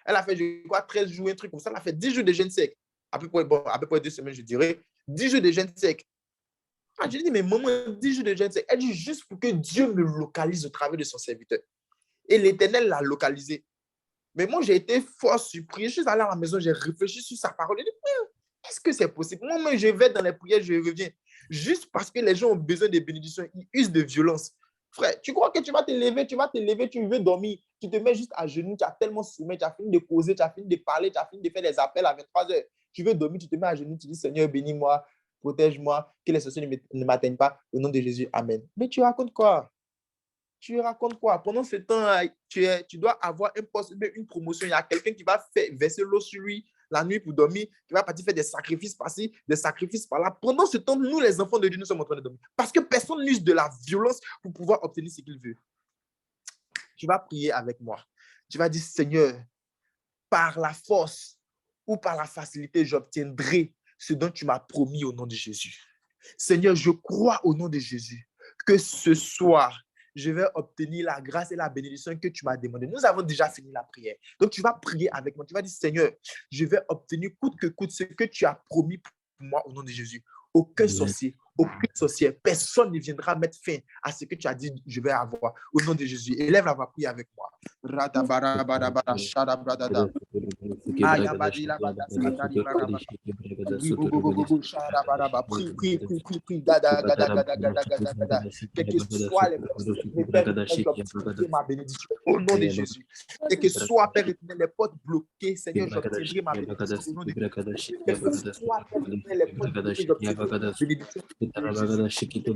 Elle a fait, je crois, 13 jours, un truc comme ça. Elle a fait 10 jours de jeûne sec. À peu près 2 semaines, je dirais. 10 jours de jeûne sec. Je lui dis, mais maman, 10 jours de jeûne sec. Elle dit, juste pour que Dieu me localise au travers de son serviteur. Et l'Éternel l'a localisé. Mais moi, j'ai été fort surpris. Je suis allé à la maison, j'ai réfléchi sur sa parole. Je dis, est-ce que c'est possible? Moi, je vais dans les prières, je reviens. Juste parce que les gens ont besoin de bénédictions, ils usent de violence. Frère, tu crois que tu vas te lever, tu veux dormir, tu te mets juste à genoux, tu as tellement sommeil, tu as fini de causer, tu as fini de parler, tu as fini de faire des appels à 23 heures. Tu veux dormir, tu te mets à genoux, tu dis Seigneur, bénis-moi, protège-moi, que les sorciers ne m'atteignent pas. Au nom de Jésus, Amen. Mais tu racontes quoi? Tu racontes quoi? Pendant ce temps, tu dois avoir un poste, une promotion. Il y a quelqu'un qui va verser l'eau sur lui la nuit pour dormir, qui va partir faire des sacrifices par-ci, des sacrifices par-là. Pendant ce temps, nous, les enfants de Dieu, nous sommes en train de dormir. Parce que personne n'use de la violence pour pouvoir obtenir ce qu'il veut. Tu vas prier avec moi. Tu vas dire, Seigneur, par la force ou par la facilité, j'obtiendrai ce dont tu m'as promis au nom de Jésus. Seigneur, je crois au nom de Jésus que ce soir, je vais obtenir la grâce et la bénédiction que tu m'as demandé. Nous avons déjà fini la prière. Donc, tu vas prier avec moi. Tu vas dire, Seigneur, je vais obtenir coûte que coûte ce que tu as promis pour moi au nom de Jésus. Aucun sorcier, aucune sorcière, personne ne viendra mettre fin à ce que tu as dit, je vais avoir. Au nom de Jésus, élève la voix, prie avec moi. Prie. Quel que soit les postes, j'obtiendrai ma bénédiction au nom de Jésus. Quel que soit, Père éternel, les portes bloquées, Seigneur, j'obtiendrai ma bénédiction au nom de Jésus. Quel que soit, Père éternel, les portes bloquées, j'obtiendrai ma bénédiction au nom de Jésus.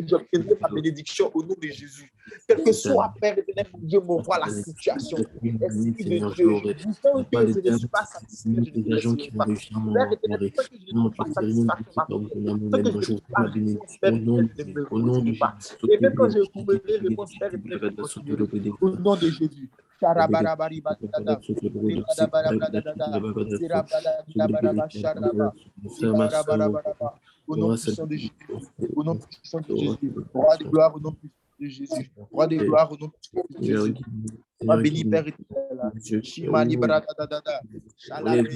J'obtiendrai ma bénédiction au nom de Jésus. Quel que soit, Père éternel, mon Dieu, mon roi, la situation. Esprit de Dieu, je sens que je ne suis pas satisfait, je ne me laisserai pas. Père éternel, tant que je ne suis pas satisfait, tant que je ne suis pas réponse, Père éternel, ne me retire pas. Et même quand je trouverai réponse, Père éternel, je continuerai. Au nom de Jésus. Au nom puissant de Jésus. Au nom puissant de Jésus. Roi de gloire, au nom puissant de Jésus. Roi de gloire, au nom puissant de Jésus. Sois béni, Père éternel. Shimali Baradadada. Enlève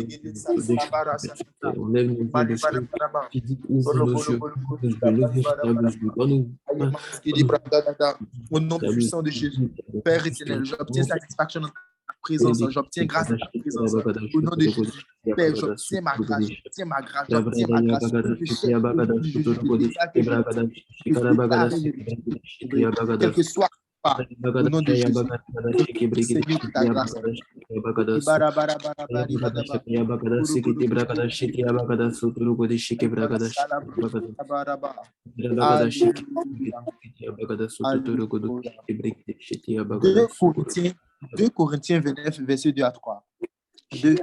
au nom puissant de Jésus. Père éternel, j'obtiens satisfaction dans ta présence, j'obtiens grâce dans ta présence. Au nom de Jésus, Père, j'obtiens ma grâce, j'obtiens ma grâce, j'obtiens ma grâce. Quel que soit au nom de Jésus, Seigneur, ta grâce. Alléluia. 2 Corinthiens 29, verset 2 à 3. 2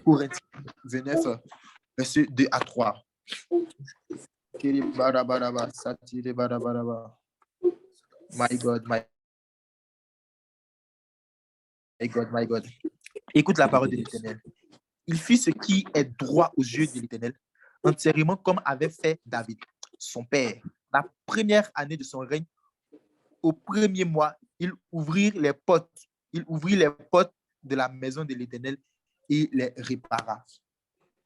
Corinthiens 29, verset 2 à 3. My God, my God. Écoute la parole de l'Éternel. Il fit ce qui est droit aux yeux de l'Éternel, entièrement comme avait fait David, son père. La première année de son règne, au premier mois, il ouvrit les portes de la maison de l'Éternel et les répara.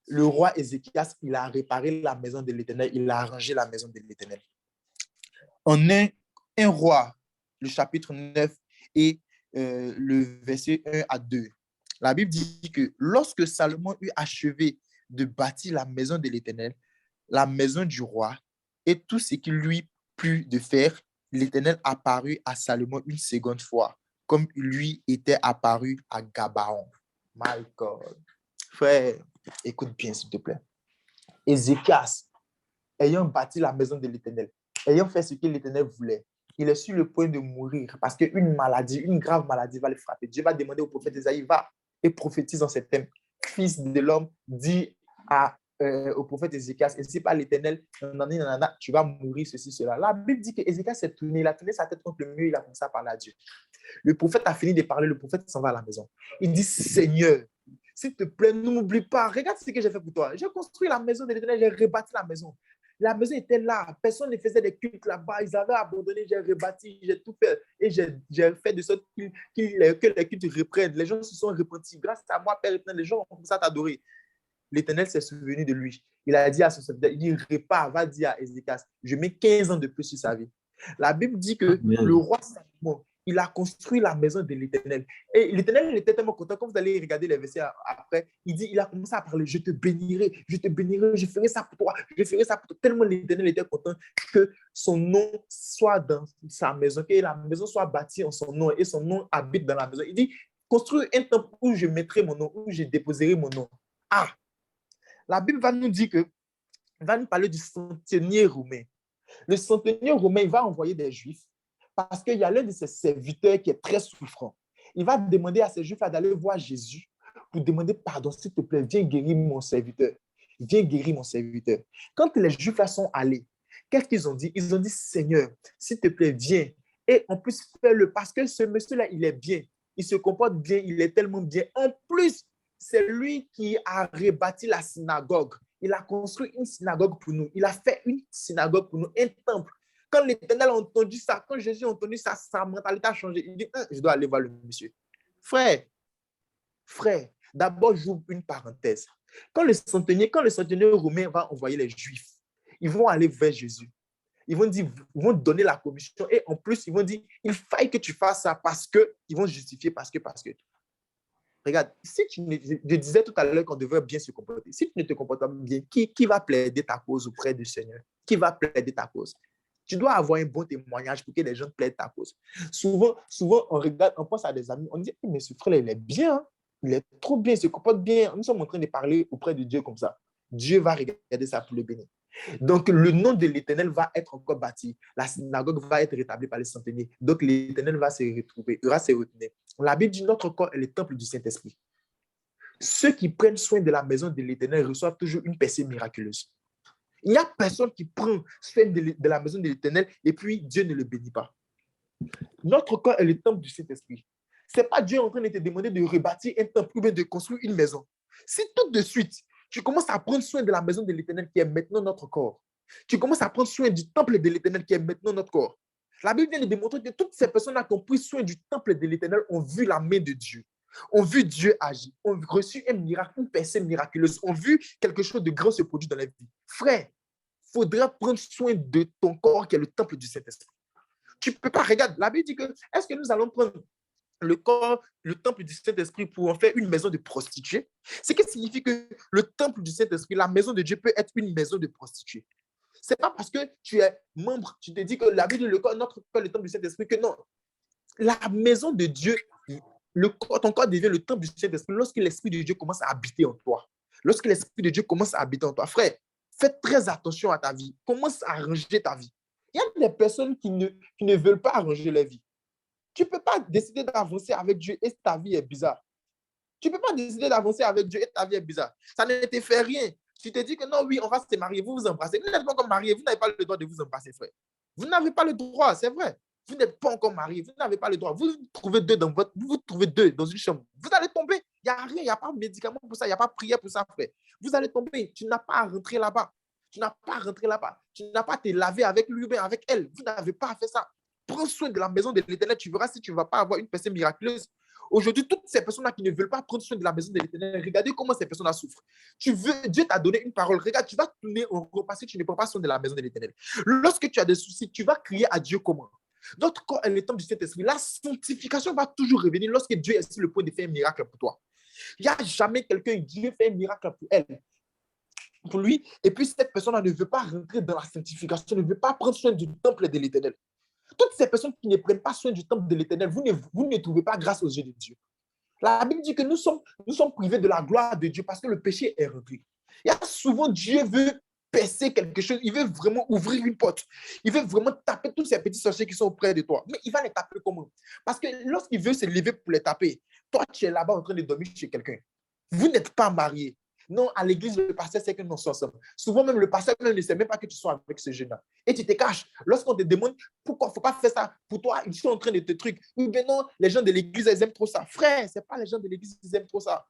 Le roi Ézéchias, il a réparé la maison de l'Éternel, il a arrangé la maison de l'Éternel. En un roi, le chapitre 9 et le verset 1 à 2. La Bible dit que lorsque Salomon eut achevé de bâtir la maison de l'Éternel, la maison du roi et tout ce qu'il lui plut de faire, l'Éternel apparut à Salomon une seconde fois, comme lui était apparu à Gabaon. My God. Frère, écoute bien s'il te plaît. Ézéchias, ayant bâti la maison de l'Éternel, ayant fait ce que l'Éternel voulait, il est sur le point de mourir parce qu'une maladie, une grave maladie va le frapper. Dieu va demander au prophète Isaïe, va et prophétise en ces thèmes. Fils de l'homme, dit au prophète Ézéchias, et si pas l'Éternel, tu vas mourir, ceci, cela. La Bible dit que Ézéchias s'est tourné, il a tourné sa tête contre le mur, il a commencé à parler à Dieu. Le prophète a fini de parler, le prophète s'en va à la maison. Il dit, Seigneur, s'il te plaît, ne m'oublie pas. Regarde ce que j'ai fait pour toi. J'ai construit la maison de l'Éternel, j'ai rebâti la maison. La maison était là. Personne ne faisait des cultes là-bas. Ils avaient abandonné, j'ai rebâti, j'ai tout fait. Et j'ai fait de sorte que les cultes reprennent. Les gens se sont repentis. Grâce à moi, Père éternel, les gens ont commencé à t'adorer. L'Éternel s'est souvenu de lui. Il a dit à son serviteur, il dit, répare, va dire à Ézéchias, je mets 15 ans de plus sur sa vie. La Bible dit que le roi Salomon, il a construit la maison de l'Éternel. Et l'Éternel était tellement content. Quand vous allez regarder les versets après, il a commencé à parler, je te bénirai, je ferai ça pour toi, je ferai ça pour toi. Tellement l'Éternel était content que son nom soit dans sa maison, que la maison soit bâtie en son nom et son nom habite dans la maison. Il dit, construire un temple où je mettrai mon nom, où je déposerai mon nom. Ah, la Bible va nous dire va nous parler du centenier romain. Le centenier romain, il va envoyer des Juifs parce qu'il y a l'un de ses serviteurs qui est très souffrant. Il va demander à ces Juifs-là d'aller voir Jésus pour demander pardon, s'il te plaît, viens guérir mon serviteur. Viens guérir mon serviteur. Quand les Juifs-là sont allés, qu'est-ce qu'ils ont dit? Ils ont dit, Seigneur, s'il te plaît, viens. Et en plus, fais-le parce que ce monsieur-là, il est bien. Il se comporte bien, il est tellement bien. En plus, c'est lui qui a rebâti la synagogue. Il a construit une synagogue pour nous. Il a fait une synagogue pour nous, un temple. Quand l'Éternel a entendu ça, quand Jésus a entendu ça, sa mentalité a changé. Il dit, je dois aller voir le monsieur. Frère, d'abord, j'ouvre une parenthèse. Quand le centenier romain va envoyer les Juifs, ils vont aller vers Jésus. Ils vont donner la commission. Et en plus, ils vont dire, il faille que tu fasses ça parce que, ils vont justifier parce que. Regarde, je disais tout à l'heure qu'on devrait bien se comporter. Si tu ne te comportes pas bien, qui va plaider ta cause auprès du Seigneur? Qui va plaider ta cause? Tu dois avoir un bon témoignage pour que les gens plaident ta cause. Souvent, on regarde, on pense à des amis, on dit, mais ce frère, il est bien, hein? Il est trop bien, il se comporte bien. Nous sommes en train de parler auprès de Dieu comme ça. Dieu va regarder ça pour le bénir. Donc, le nom de l'Éternel va être encore bâti. La synagogue va être rétablie par les centeniers. Donc, l'Éternel va se retrouver, il va se retenir. La Bible dit, notre corps est le temple du Saint-Esprit. Ceux qui prennent soin de la maison de l'Éternel reçoivent toujours une percée miraculeuse. Il n'y a personne qui prend soin de la maison de l'Éternel et puis Dieu ne le bénit pas. Notre corps est le temple du Saint-Esprit. Ce n'est pas Dieu en train de te demander de rebâtir un temple ou bien de construire une maison. Si tout de suite, tu commences à prendre soin de la maison de l'Éternel qui est maintenant notre corps, tu commences à prendre soin du temple de l'Éternel qui est maintenant notre corps, la Bible vient de démontrer que toutes ces personnes-là qui ont pris soin du temple de l'Éternel ont vu la main de Dieu, ont vu Dieu agir, ont reçu un miracle, une percée miraculeuse, ont vu quelque chose de grand se produire dans la vie. Frère, il faudra prendre soin de ton corps qui est le temple du Saint-Esprit. Tu ne peux pas, regarde, la Bible dit que, est-ce que nous allons prendre le corps, le temple du Saint-Esprit pour en faire une maison de prostituées? C'est ce qui signifie que le temple du Saint-Esprit, la maison de Dieu peut être une maison de prostituées. Ce n'est pas parce que tu es membre, tu te dis que la Bible, le corps, notre corps, le temple du Saint-Esprit, que non. La maison de Dieu, ton corps devient le temple du Saint-Esprit lorsque l'Esprit de Dieu commence à habiter en toi. Lorsque l'Esprit de Dieu commence à habiter en toi. Frère, fais très attention à ta vie. Commence à arranger ta vie. Il y a des personnes qui ne veulent pas arranger leur vie. Tu ne peux pas décider d'avancer avec Dieu et ta vie est bizarre. Tu ne peux pas décider d'avancer avec Dieu et ta vie est bizarre. Ça ne te fait rien. Tu te dis que non, oui, on va se marier, vous vous embrassez. Vous n'êtes pas encore marié, vous n'avez pas le droit de vous embrasser, frère. Vous n'avez pas le droit, c'est vrai. Vous n'êtes pas encore marié, vous n'avez pas le droit. Vous trouvez deux dans une chambre. Vous allez tomber. Il n'y a rien, il n'y a pas de médicament pour ça, il n'y a pas de prière pour ça, frère. Vous allez tomber. Tu n'as pas à rentrer là-bas. Tu n'as pas à rentrer là-bas. Tu n'as pas à te laver avec lui ou bien avec elle. Vous n'avez pas à faire ça. Prends soin de la maison de l'Éternel. Tu verras si tu ne vas pas avoir une personne miraculeuse. Aujourd'hui, toutes ces personnes-là qui ne veulent pas prendre soin de la maison de l'Éternel, regardez comment ces personnes-là souffrent. Dieu t'a donné une parole. Regarde, tu vas tourner en rond parce que tu ne prends pas soin de la maison de l'Éternel. Lorsque tu as des soucis, tu vas crier à Dieu comment? Notre corps est le temple du Saint-Esprit. La sanctification va toujours revenir lorsque Dieu est sur le point de faire un miracle pour toi. Il n'y a jamais quelqu'un, Dieu fait un miracle pour elle, pour lui, et puis cette personne-là ne veut pas rentrer dans la sanctification, ne veut pas prendre soin du temple de l'Éternel. Toutes ces personnes qui ne prennent pas soin du temple de l'Éternel, vous ne trouvez pas grâce aux yeux de Dieu. La Bible dit que nous sommes privés de la gloire de Dieu parce que le péché est rentré. Il y a souvent, Dieu veut percer quelque chose, il veut vraiment ouvrir une porte. Il veut vraiment taper tous ces petits sorciers qui sont auprès de toi. Mais il va les taper comment? Parce que lorsqu'il veut se lever pour les taper, toi, tu es là-bas en train de dormir chez quelqu'un. Vous n'êtes pas marié. Non, à l'église, le pasteur sait que nous sommes ensemble. Souvent, même le pasteur ne sait même pas que tu sois avec ce jeune-là. Et tu te caches. Lorsqu'on te demande pourquoi il ne faut pas faire ça pour toi, ils sont en train de te trucs. Ou bien non, les gens de l'église, ils aiment trop ça. Frère, ce n'est pas les gens de l'église qui aiment trop ça.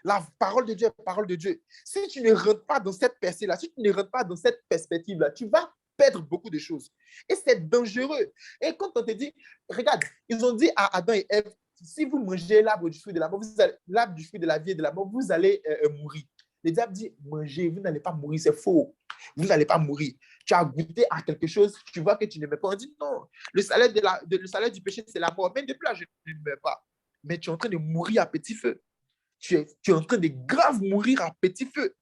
La parole de Dieu est la parole de Dieu. Si tu ne rentres pas dans cette percée-là, si tu ne rentres pas dans cette perspective-là, tu vas perdre beaucoup de choses. Et c'est dangereux. Et quand on te dit, regarde, ils ont dit à Adam et Ève, si vous mangez l'arbre du fruit de la mort, l'arbre du fruit de la vie et de la mort, vous allez mourir. Le diable dit, mangez, vous n'allez pas mourir, c'est faux. Vous n'allez pas mourir. Tu as goûté à quelque chose, tu vois que tu n'aimais pas. On dit non, le salaire, le salaire du péché, c'est la mort. Même depuis là, je ne meurs pas. Mais tu es en train de mourir à petit feu. Tu es en train de grave mourir à petit feu.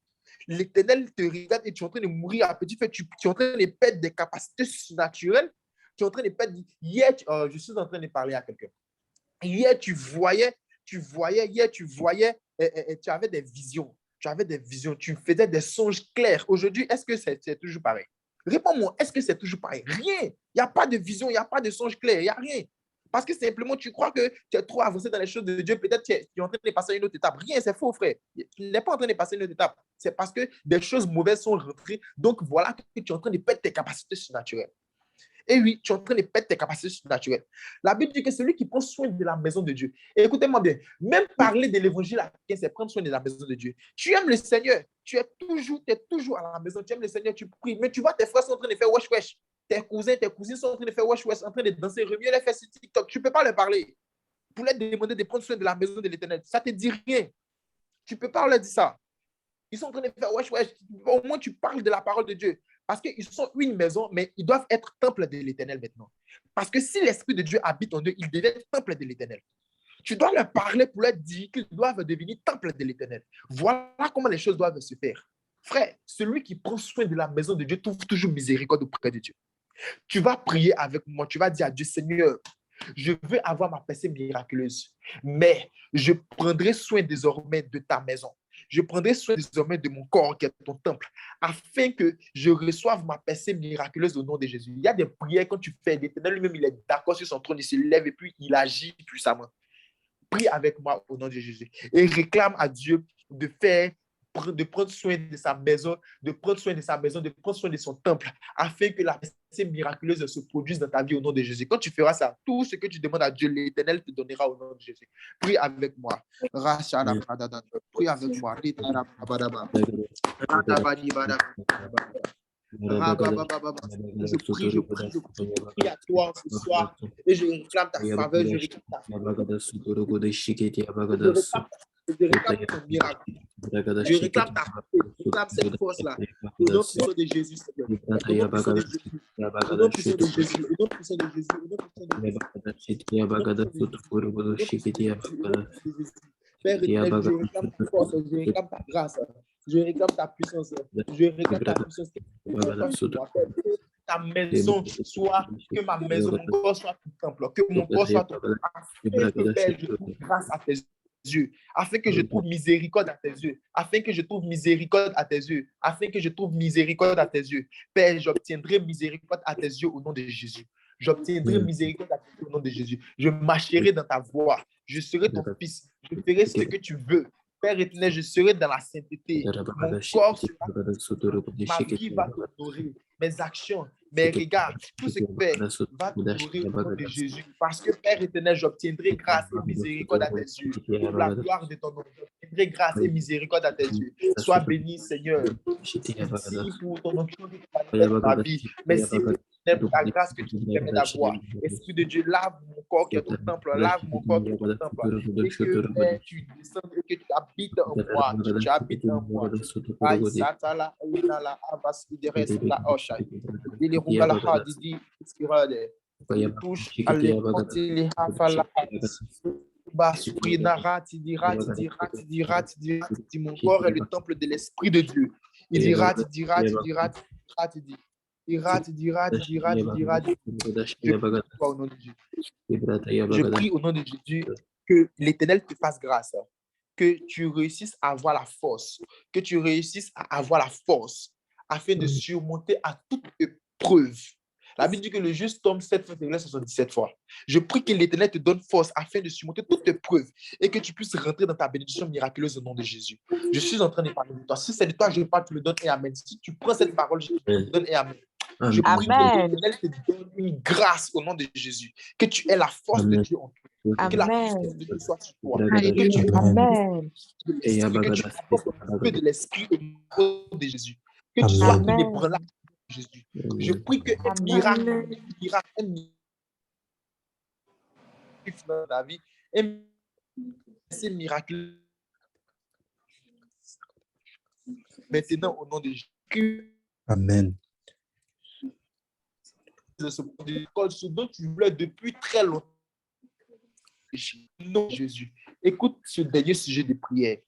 L'Éternel te regarde et tu es en train de mourir à petit feu. Tu es en train de perdre des capacités surnaturelles. Tu es en train de perdre. Hier, je suis en train de parler à quelqu'un. Hier, tu voyais, tu avais des visions. Tu avais des visions, tu faisais des songes clairs. Aujourd'hui, est-ce que c'est toujours pareil? Réponds-moi, est-ce que c'est toujours pareil? Rien. Il n'y a pas de vision, il n'y a pas de songe clair, il n'y a rien. Parce que simplement, tu crois que tu es trop avancé dans les choses de Dieu. Peut-être que tu es en train de passer à une autre étape. Rien, c'est faux, frère. Tu n'es pas en train de passer à une autre étape. C'est parce que des choses mauvaises sont rentrées. Donc, voilà que tu es en train de perdre tes capacités surnaturelles. Et oui, tu es en train de perdre tes capacités surnaturelles. La Bible dit que celui qui prend soin de la maison de Dieu. Et écoutez-moi bien, même parler de l'évangile à quelqu'un, c'est prendre soin de la maison de Dieu. Tu aimes le Seigneur, tu es toujours à la maison, tu aimes le Seigneur, tu pries, mais tu vois tes frères sont en train de faire wesh wesh. Tes cousins, tes cousines sont en train de faire wesh wesh, en train de danser, remuer les fesses sur TikTok. Tu ne peux pas leur parler. Pour leur demander de prendre soin de la maison de l'Éternel. Ça ne te dit rien. Tu ne peux pas leur dire ça. Ils sont en train de faire wesh wesh. Au moins, tu parles de la parole de Dieu. Parce qu'ils sont une maison, mais ils doivent être temple de l'Éternel maintenant. Parce que si l'Esprit de Dieu habite en eux, ils deviennent temple de l'Éternel. Tu dois leur parler pour leur dire qu'ils doivent devenir temple de l'Éternel. Voilà comment les choses doivent se faire. Frère, celui qui prend soin de la maison de Dieu trouve toujours miséricorde auprès de Dieu. Tu vas prier avec moi, tu vas dire à Dieu, Seigneur, je veux avoir ma percée miraculeuse, mais je prendrai soin désormais de ta maison. Je prendrai soin désormais de mon corps qui est ton temple, afin que je reçoive ma percée miraculeuse au nom de Jésus. Il y a des prières quand tu fais, l'Éternel lui-même, il est d'accord sur son trône, il se lève et puis il agit puissamment. Prie avec moi au nom de Jésus et réclame à Dieu de prendre soin de sa maison, de prendre soin de sa maison, de prendre soin de son temple, afin que la percée miraculeuse se produise dans ta vie au nom de Jésus. Quand tu feras ça, tout ce que tu demandes à Dieu, l'Éternel te donnera au nom de Jésus. Prie avec moi. Prie avec moi. Je prie à toi ce soir et je réclame ta faveur, je réclame ta faveur. Je réclame ton miracle. Je réclame ta force. Je réclame cette force-là. Au nom puissant de Jésus, Seigneur. Au nom puissant de Jésus. Au nom puissant de Jésus. Au nom puissant de Jésus. Au nom puissant de Jésus. Père éternel, je réclame ta force, je réclame ta grâce, je réclame ta puissance, je réclame ta puissance. Que ta maison soit, que ma maison, mon corps soit tout temple, que mon corps soit tout temple, afin que Père, je trouve grâce à tes yeux, afin que je trouve miséricorde à tes yeux, afin que je trouve miséricorde à tes yeux, afin que je trouve miséricorde à tes yeux. Père, j'obtiendrai miséricorde à tes yeux au nom de Jésus. J'obtiendrai miséricorde à tes yeux au nom de Jésus. Je marcherai dans ta voie. Je serai ton fils. Je ferai ce que tu veux. Père éternel, je serai dans la sainteté. Mon corps sera, ma vie va t'honorer. Mes actions, mes regards, tout ce que Père va t'honorer au nom de Jésus. Parce que Père éternel, j'obtiendrai grâce et miséricorde à tes yeux. Pour la gloire de ton nom, j'obtiendrai grâce et miséricorde à tes yeux. Sois béni, Seigneur. Merci pour ton onction qui manifeste ma vie. Merci pour ta grâce que tu me permets d'avoir. Esprit de Dieu, lave mon corps qui est ton temple, lave mon corps qui est ton temple. Et que Père, tu descendes et que tu habites en moi. Tu habites en moi. Aïe, Satala, Aïnala, Avas, Ideres, la Osha. Il est Rungala Hadidi, Skirade. Touche à l'écran, il est Hafala. Mon corps est le temple de l'Esprit de Dieu. Il dira. Je prie au nom de Jésus que l'Éternel te fasse grâce, que tu réussisses à avoir la force, afin de surmonter à toute épreuve. La Bible dit que le juste tombe 7 fois, 77 fois. Je prie que l'Éternel te donne force afin de surmonter toute épreuve et que tu puisses rentrer dans ta bénédiction miraculeuse au nom de Jésus. Je suis en train de parler de toi. Si c'est de toi, je parle, tu me donnes et amen. Si tu prends cette parole, je te donne et amen. Je prie que l'Éternel te donne une grâce au nom de Jésus. Que tu aies la force de Dieu en toi. Que la puissance de Dieu soit sur toi. Et que tu apportes de l'esprit au nom de Jésus. Que tu sois inébranlable. Jésus. Je prie que un miracle dans la vie, c'est miraculeux. Maintenant, au nom de Jésus. Amen. ce protocole, ce dont tu voulais depuis très longtemps. Non, Jésus. Écoute ce dernier sujet de prière.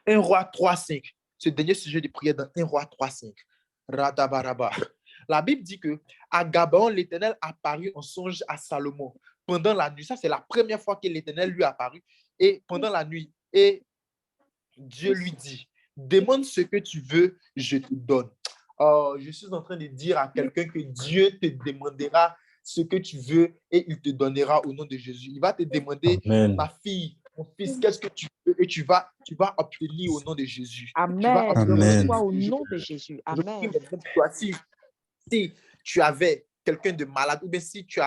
1 Roi 3,5. Ce dernier sujet de prière dans 1 Roi 3,5. Radabaraba. La Bible dit que à Gabaon, l'Éternel apparut en songe à Salomon pendant la nuit. Ça, c'est la première fois que l'Éternel lui apparut. Et pendant la nuit. Et Dieu lui dit, demande ce que tu veux, je te donne. Oh, je suis en train de dire à quelqu'un que Dieu te demandera ce que tu veux et il te donnera au nom de Jésus. Il va te demander, Amen. ma fille, mon fils, qu'est-ce que tu veux et tu vas obtenir au nom de Jésus. Amen. Amen. Reçois au nom de Jésus. Je prie Amen. maintenant pour toi. Si tu avais quelqu'un de malade, ou bien si tu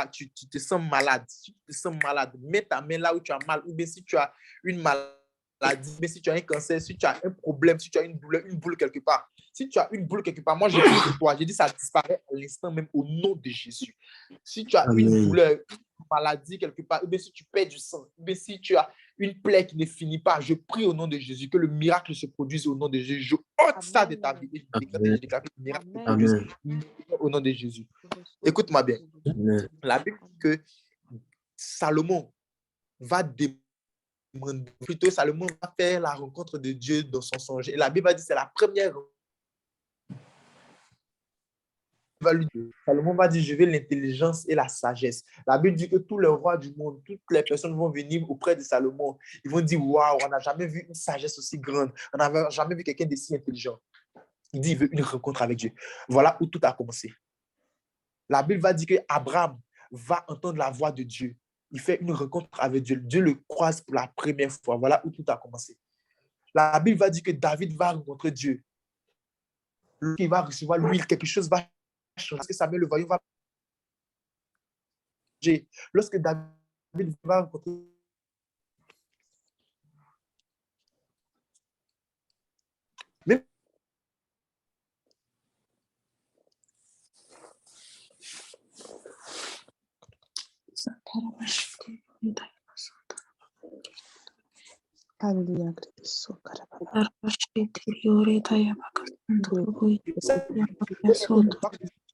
te sens malade, mets ta main là où tu as mal, ou bien si tu as une maladie, mais si tu as un cancer, si tu as un problème, si tu as une boule quelque part. Si tu as une boule quelque part, moi je prie pour toi. J'ai dit ça disparaît à l'instant même au nom de Jésus. Si tu as une Amen. douleur, une maladie quelque part, ou bien si tu perds du sang, ou bien si tu as une plaie qui ne finit pas, je prie au nom de Jésus que le miracle se produise au nom de Jésus. Je ôte ça de ta vie et je déclare que le miracle se produise Amen. au nom de Jésus. Écoute-moi bien. Amen. La Bible dit que Salomon va demander, plutôt Salomon va faire la rencontre de Dieu dans son songe. Et la Bible dit que c'est la première. Salomon va dire, je veux l'intelligence et la sagesse. La Bible dit que tous les rois du monde, toutes les personnes vont venir auprès de Salomon. Ils vont dire, waouh, on n'a jamais vu une sagesse aussi grande. On n'a jamais vu quelqu'un de si intelligent. Il dit, il veut une rencontre avec Dieu. Voilà où tout a commencé. La Bible va dire qu'Abraham va entendre la voix de Dieu. Il fait une rencontre avec Dieu. Dieu le croise pour la première fois. Voilà où tout a commencé. La Bible va dire que David va rencontrer Dieu. Il va recevoir l'huile, quelque chose va changer. Parce que Samuel le voyant va changer. Lorsque David va rencontrer même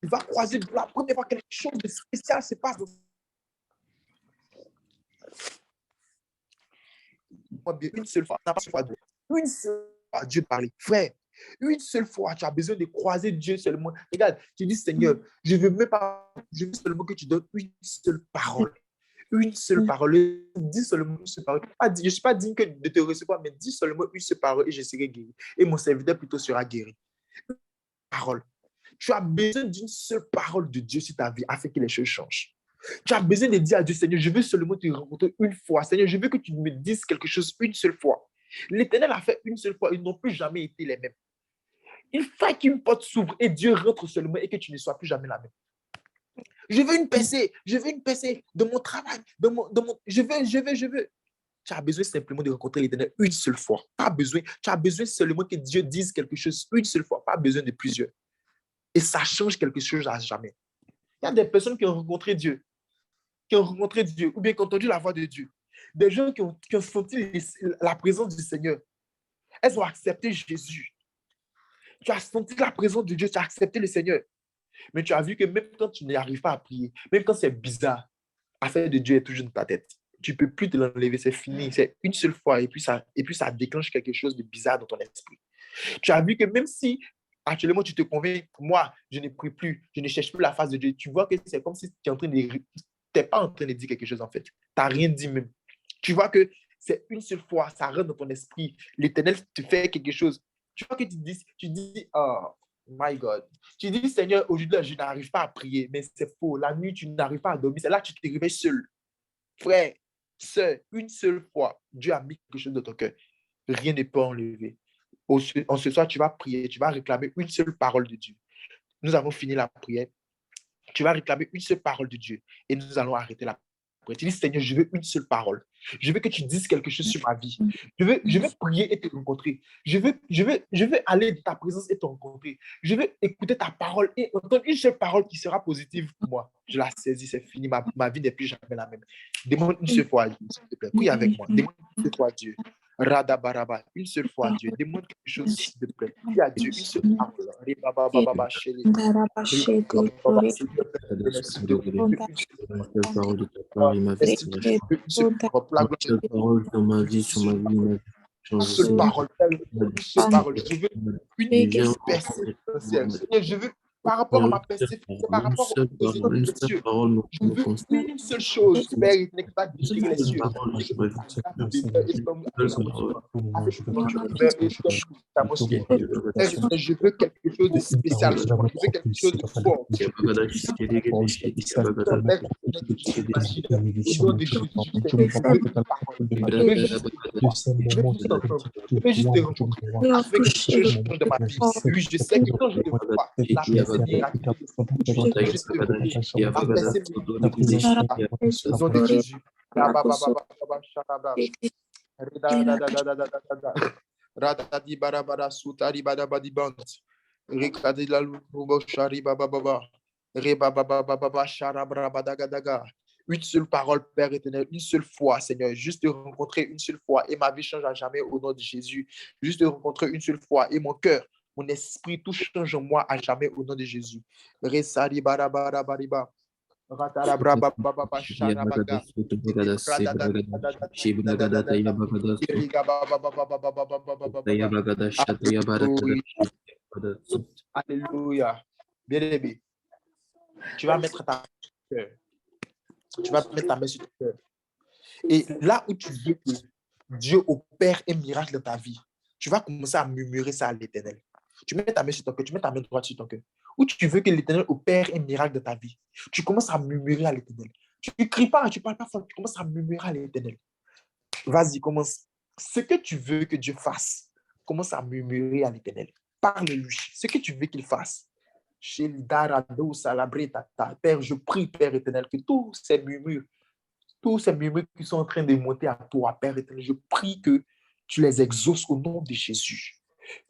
il va croiser la première fois quelque chose de spécial se passe. Une seule fois, une seule fois, Dieu parlait. Frère, une seule fois, tu as besoin de croiser Dieu seulement. Regarde, tu dis, Seigneur, je veux seulement que tu donnes une seule parole. Une seule parole. Dis seulement une seule parole. Je ne suis pas digne de te recevoir, mais dis seulement une seule parole et je serai guéri. Et mon serviteur plutôt sera guéri. Une parole. Tu as besoin d'une seule parole de Dieu sur ta vie afin que les choses changent. Tu as besoin de dire à Dieu, Seigneur, je veux seulement te rencontrer une fois. Seigneur, je veux que tu me dises quelque chose une seule fois. L'Éternel a fait une seule fois. Ils n'ont plus jamais été les mêmes. Il faut qu'une porte s'ouvre et Dieu rentre seulement et que tu ne sois plus jamais la même. Je veux une percée de mon travail, je veux. Tu as besoin simplement de rencontrer l'Éternel une seule fois. Pas besoin. Tu as besoin seulement que Dieu dise quelque chose une seule fois. Pas besoin de plusieurs. Et ça change quelque chose à jamais. Il y a des personnes qui ont rencontré Dieu, ou bien qui ont entendu la voix de Dieu. Des gens qui ont senti la présence du Seigneur. Elles ont accepté Jésus. Tu as senti la présence de Dieu, tu as accepté le Seigneur. Mais tu as vu que même quand tu n'arrives pas à prier, même quand c'est bizarre, l'affaire de Dieu est toujours dans ta tête. Tu ne peux plus te l'enlever, c'est fini. C'est une seule fois et puis ça déclenche quelque chose de bizarre dans ton esprit. Tu as vu que même si actuellement tu te convaincs, moi, je ne prie plus, je ne cherche plus la face de Dieu, tu vois que c'est comme si tu n'es pas en train de dire quelque chose en fait. Tu n'as rien dit même. Tu vois que c'est une seule fois, ça rentre dans ton esprit. L'Éternel te fait quelque chose. Tu vois que tu dis, oh my God. Tu dis, Seigneur, aujourd'hui, je n'arrive pas à prier, mais c'est faux. La nuit, tu n'arrives pas à dormir. C'est là que tu te réveilles seul. Frère, seul, une seule fois, Dieu a mis quelque chose dans ton cœur. Rien ne peut enlever. En ce soir, tu vas prier, tu vas réclamer une seule parole de Dieu. Nous avons fini la prière. Tu vas réclamer une seule parole de Dieu et nous allons arrêter la prière. Tu dis, Seigneur, je veux une seule parole. Je veux que tu dises quelque chose sur ma vie. Je veux prier et te rencontrer. Je veux aller dans ta présence et te rencontrer. Je veux écouter ta parole et entendre une seule parole qui sera positive pour moi. Je la saisis, c'est fini. Ma vie n'est plus jamais la même. Demande une seule fois à Dieu, s'il te plaît. Prie avec moi. Demande une seule fois à Dieu. Radabaraba, une seule fois, Dieu. Demande quelque chose, s'il te plaît. Dis à Dieu une seule parole. Ribabababa, chérie. Ribabababa, Seigneur, s'il te plaît. Une seule parole de ta part, il m'a fait Une seule parole. Pour la gloire une seule parole sur ma vie, sur ma vie. une seule parole. Une seule parole. Je veux une percée financière. Seigneur, je veux, par rapport à ma percée financière, par rapport aux besoins de Dieu, je veux une seule chose, Père, il n'est pas déchirer les cieux. Je veux quelque chose de spécial. Je veux quelque chose de fort. Oui, je sais que quand je te vois, la personne au nom de Jésus. Radadi barabara sutari badabadi bant. Rikadi la lubo shari bababa. Rebababa sharabrabadagadaga. Une seule parole, Père éternel, une seule fois, Seigneur, juste te rencontrer une seule fois et ma vie change à jamais au nom de Jésus. Juste te rencontrer une seule fois et mon cœur, mon esprit, tout change en moi à jamais au nom de Jésus. Resari barabara. Alléluia. Bien-aimé, tu vas mettre ta main sur ton cœur. Tu vas mettre ta main sur ton cœur. Et là où tu veux que Dieu opère un miracle dans ta vie, tu vas commencer à murmurer ça à l'Éternel. Tu mets ta main sur ton cœur, tu mets ta main droite sur ton cœur. Où tu veux que l'Éternel opère un miracle dans ta vie, tu commences à murmurer à l'Éternel. Tu ne cries pas, tu ne parles pas fort, tu commences à murmurer à l'Éternel. Vas-y, commence. Ce que tu veux que Dieu fasse, commence à murmurer à l'Éternel. Parle-lui. Ce que tu veux qu'il fasse. Père, je prie, Père éternel, que tous ces murmures qui sont en train de monter à toi, Père éternel, je prie que tu les exauces au nom de Jésus.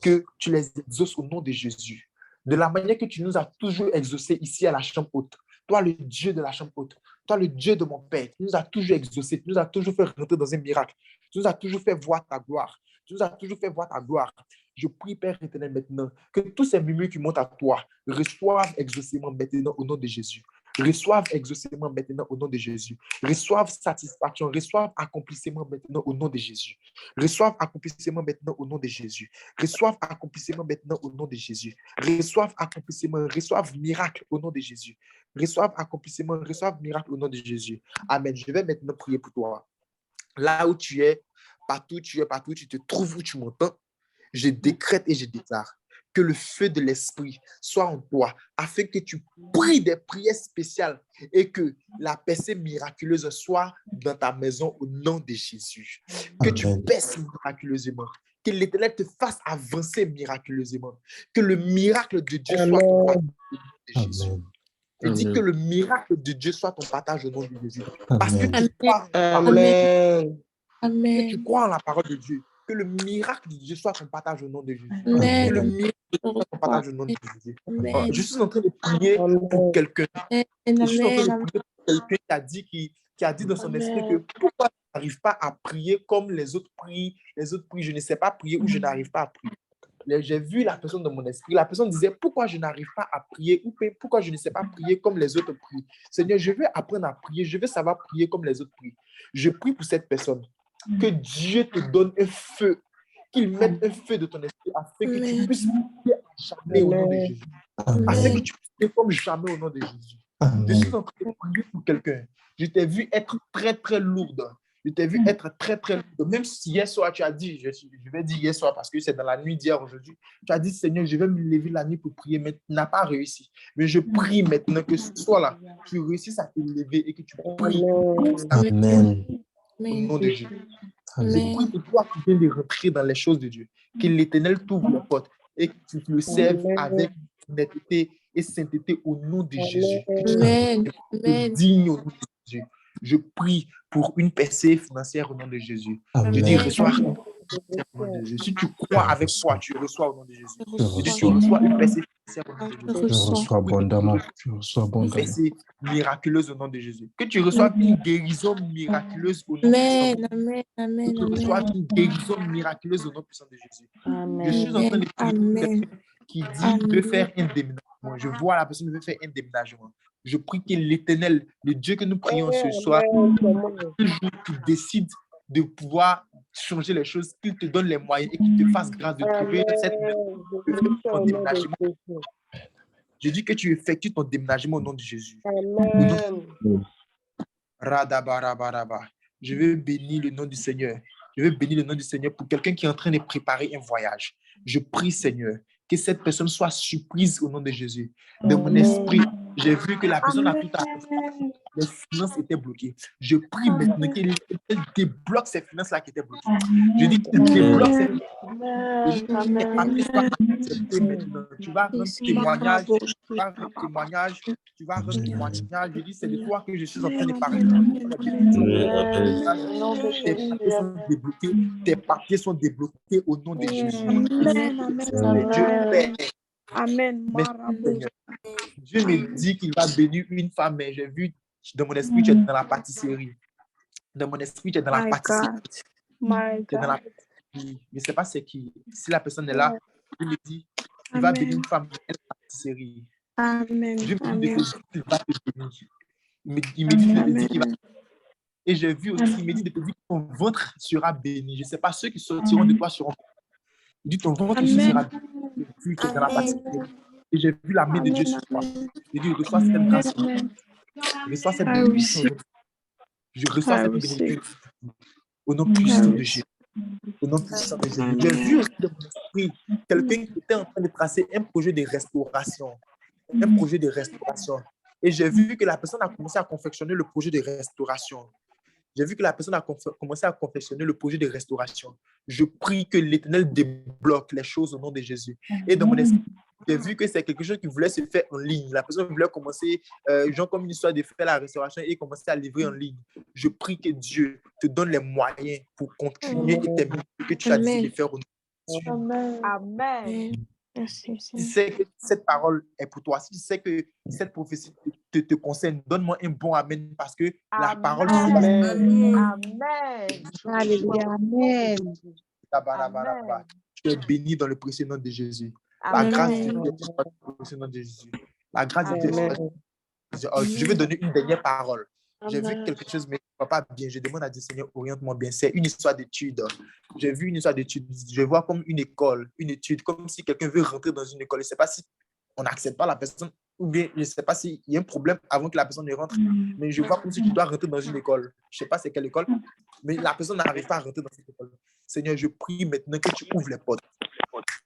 Que tu les exauces au nom de Jésus. De la manière que tu nous as toujours exaucés ici à la chambre haute. Toi, le Dieu de la chambre haute. Toi, le Dieu de mon Père. Tu nous as toujours exaucés. Tu nous as toujours fait rentrer dans un miracle. Tu nous as toujours fait voir ta gloire. Tu nous as toujours fait voir ta gloire. Je prie, Père éternel, maintenant, que tous ces murmures qui montent à toi reçoivent exaucément maintenant au nom de Jésus. Reçoivent exaucément maintenant au nom de Jésus. Reçoivent satisfaction, reçoivent accomplissement maintenant au nom de Jésus. Reçoivent accomplissement maintenant au nom de Jésus. Reçoivent accomplissement maintenant au nom de Jésus. Reçoivent accomplissement, reçoivent miracle au nom de Jésus. Reçoivent accomplissement, reçoivent miracle au nom de Jésus. Amen. Je vais maintenant prier pour toi. Là où tu es, partout où tu te trouves, où tu m'entends, je décrète et je déclare que le feu de l'esprit soit en toi, afin que tu pries des prières spéciales et que la percée miraculeuse soit dans ta maison au nom de Jésus. Que tu perces miraculeusement, que l'Éternel te fasse avancer miraculeusement, que le miracle de Dieu soit ton partage au nom de Jésus. Je dis que le miracle de Dieu soit ton partage au nom de Jésus. Parce que tu crois que tu crois en la parole de Dieu. Que le miracle de Dieu soit ton partage au nom de Jésus. Que le miracle de Dieu soit ton partage au nom de Jésus. Je suis en train de prier pour quelqu'un. Je suis en train de prier pour quelqu'un qui a dit dans son esprit que pourquoi je n'arrive pas à prier comme les autres prient, je ne sais pas prier ou je n'arrive pas à prier. J'ai vu la personne dans mon esprit. La personne disait pourquoi je n'arrive pas à prier ou pourquoi je ne sais pas prier comme les autres prient. Seigneur, je veux apprendre à prier. Je veux savoir prier comme les autres prient. Je prie pour cette personne. Que Dieu te donne un feu, qu'il mette un feu de ton esprit afin que tu puisses prier à jamais au nom de Jésus. Afin que tu puisses prier comme jamais au nom de Jésus. Je suis en train de prier pour quelqu'un. Je t'ai vu être très, très lourde. Je t'ai vu être très, très lourde. Même si hier soir, tu as dit, je vais dire hier soir parce que c'est dans la nuit d'hier aujourd'hui, tu as dit, Seigneur, je vais me lever la nuit pour prier, mais tu n'as pas réussi. Mais je prie maintenant que ce soir-là, tu réussisses à te lever et que tu pries. Amen. Au nom de Jésus. Je prie pour toi qui viens de rentrer dans les choses de Dieu. Que l'Éternel t'ouvre les portes et que tu le serves avec honnêteté et sainteté au nom de Jésus. Digne au nom de Jésus. Je prie pour une percée financière au nom de Jésus. Je dis, reçois financière au nom de Jésus. Si tu crois avec foi, tu reçois au nom de Jésus. Je Je dis, tu reçois. reçois une percée financière au nom de Je Jésus. reçois abondamment. Je reçois Une abondamment. percée miraculeuse au nom de Jésus. Que tu reçoives une guérison miraculeuse au nom puissant de Amen. Amen. Que tu reçoives une guérison miraculeuse au nom puissant de Jésus. Je suis en train de prier pour Amen. quelqu'un qui dit de faire un déménagement. Je vois la personne qui veut faire un déménagement. Je prie que l'Éternel, le Dieu que nous prions ce soir, un jour qui décide de pouvoir changer les choses, qu'il te donne les moyens et qu'il te fasse grâce de trouver cette ton déménagement. Je dis que tu effectues ton déménagement au nom de Jésus. Radabarabaraba. Je veux bénir le nom du Seigneur. Je veux bénir le nom du Seigneur pour quelqu'un qui est en train de préparer un voyage. Je prie, Seigneur, que cette personne soit surprise au nom de Jésus. De mon esprit, j'ai vu que la personne a tout à fait. Les finances étaient bloquées. Je prie maintenant qu'elle débloque ces finances-là qui étaient bloquées. Je dis qu'elle débloque ces finances. Je dis que tes papiers soient acceptés maintenant. Tu vas rendre témoignage. Tu vas rendre témoignage. Tu vas rendre témoignage. Je dis, c'est de toi que je suis en train de parler. Tes papiers sont débloqués. Tes papiers sont débloqués au nom de Jésus. Dieu Père. Amen. Dieu me dit qu'il va bénir une femme, mais j'ai vu dans mon esprit, tu es dans la pâtisserie. Dans mon esprit, tu es dans la pâtisserie. Tu es dans la pâtisserie. Je ne sais pas c'est qui. Si la personne est là, il me dit qu'il va bénir une femme dans la pâtisserie. Amen. Dieu me dit qu'il va te bénir. Il me dit qu'il va. Et j'ai vu aussi, il me dit de te dire que ton ventre sera béni. Je ne sais pas, ceux qui sortiront de toi seront. Il dit ton ventre aussi sera béni. Tu es dans la pâtisserie. Et j'ai vu la main de Dieu sur toi. Je dis, reçois cette grâce. Je reçois cette bénédiction. Je reçois cette bénédiction. Au nom puissant de Jésus. Au nom puissant de Jésus. J'ai vu aussi dans mon esprit quelqu'un qui était en train de tracer un projet de restauration. Un projet de restauration. Et j'ai vu que la personne a commencé à confectionner le projet de restauration. J'ai vu que la personne a commencé à confectionner le projet de restauration. Je prie que l'Éternel débloque les choses au nom de Jésus. Et dans mon esprit, j'ai vu que c'est quelque chose qui voulait se faire en ligne. La personne voulait commencer, genre comme une histoire de faire la restauration et commencer à livrer en ligne. Je prie que Dieu te donne les moyens pour continuer et terminer ce que tu as décidé de faire au nom de Jésus. Amen. Si tu sais que cette parole est pour toi, si tu sais que cette prophétie te concerne, donne-moi un bon amen parce que la parole Alléluia. Amen. Tu es béni dans le précieux nom de Jésus. La grâce de Dieu est dans le précieux nom de Jésus. La grâce de Dieu est dans je vais donner une dernière parole. J'ai vu quelque chose, mais pas bien. Je demande à Dieu, Seigneur, oriente-moi bien. C'est une histoire d'étude. J'ai vu une histoire d'étude. Je vois comme une école, une étude, comme si quelqu'un veut rentrer dans une école. Je ne sais pas si on n'accepte pas la personne, ou bien je ne sais pas s'il y a un problème avant que la personne ne rentre. Mais je vois comme si tu dois rentrer dans une école. Je ne sais pas c'est quelle école, mais la personne n'arrive pas à rentrer dans cette école. Seigneur, je prie maintenant que tu ouvres les portes.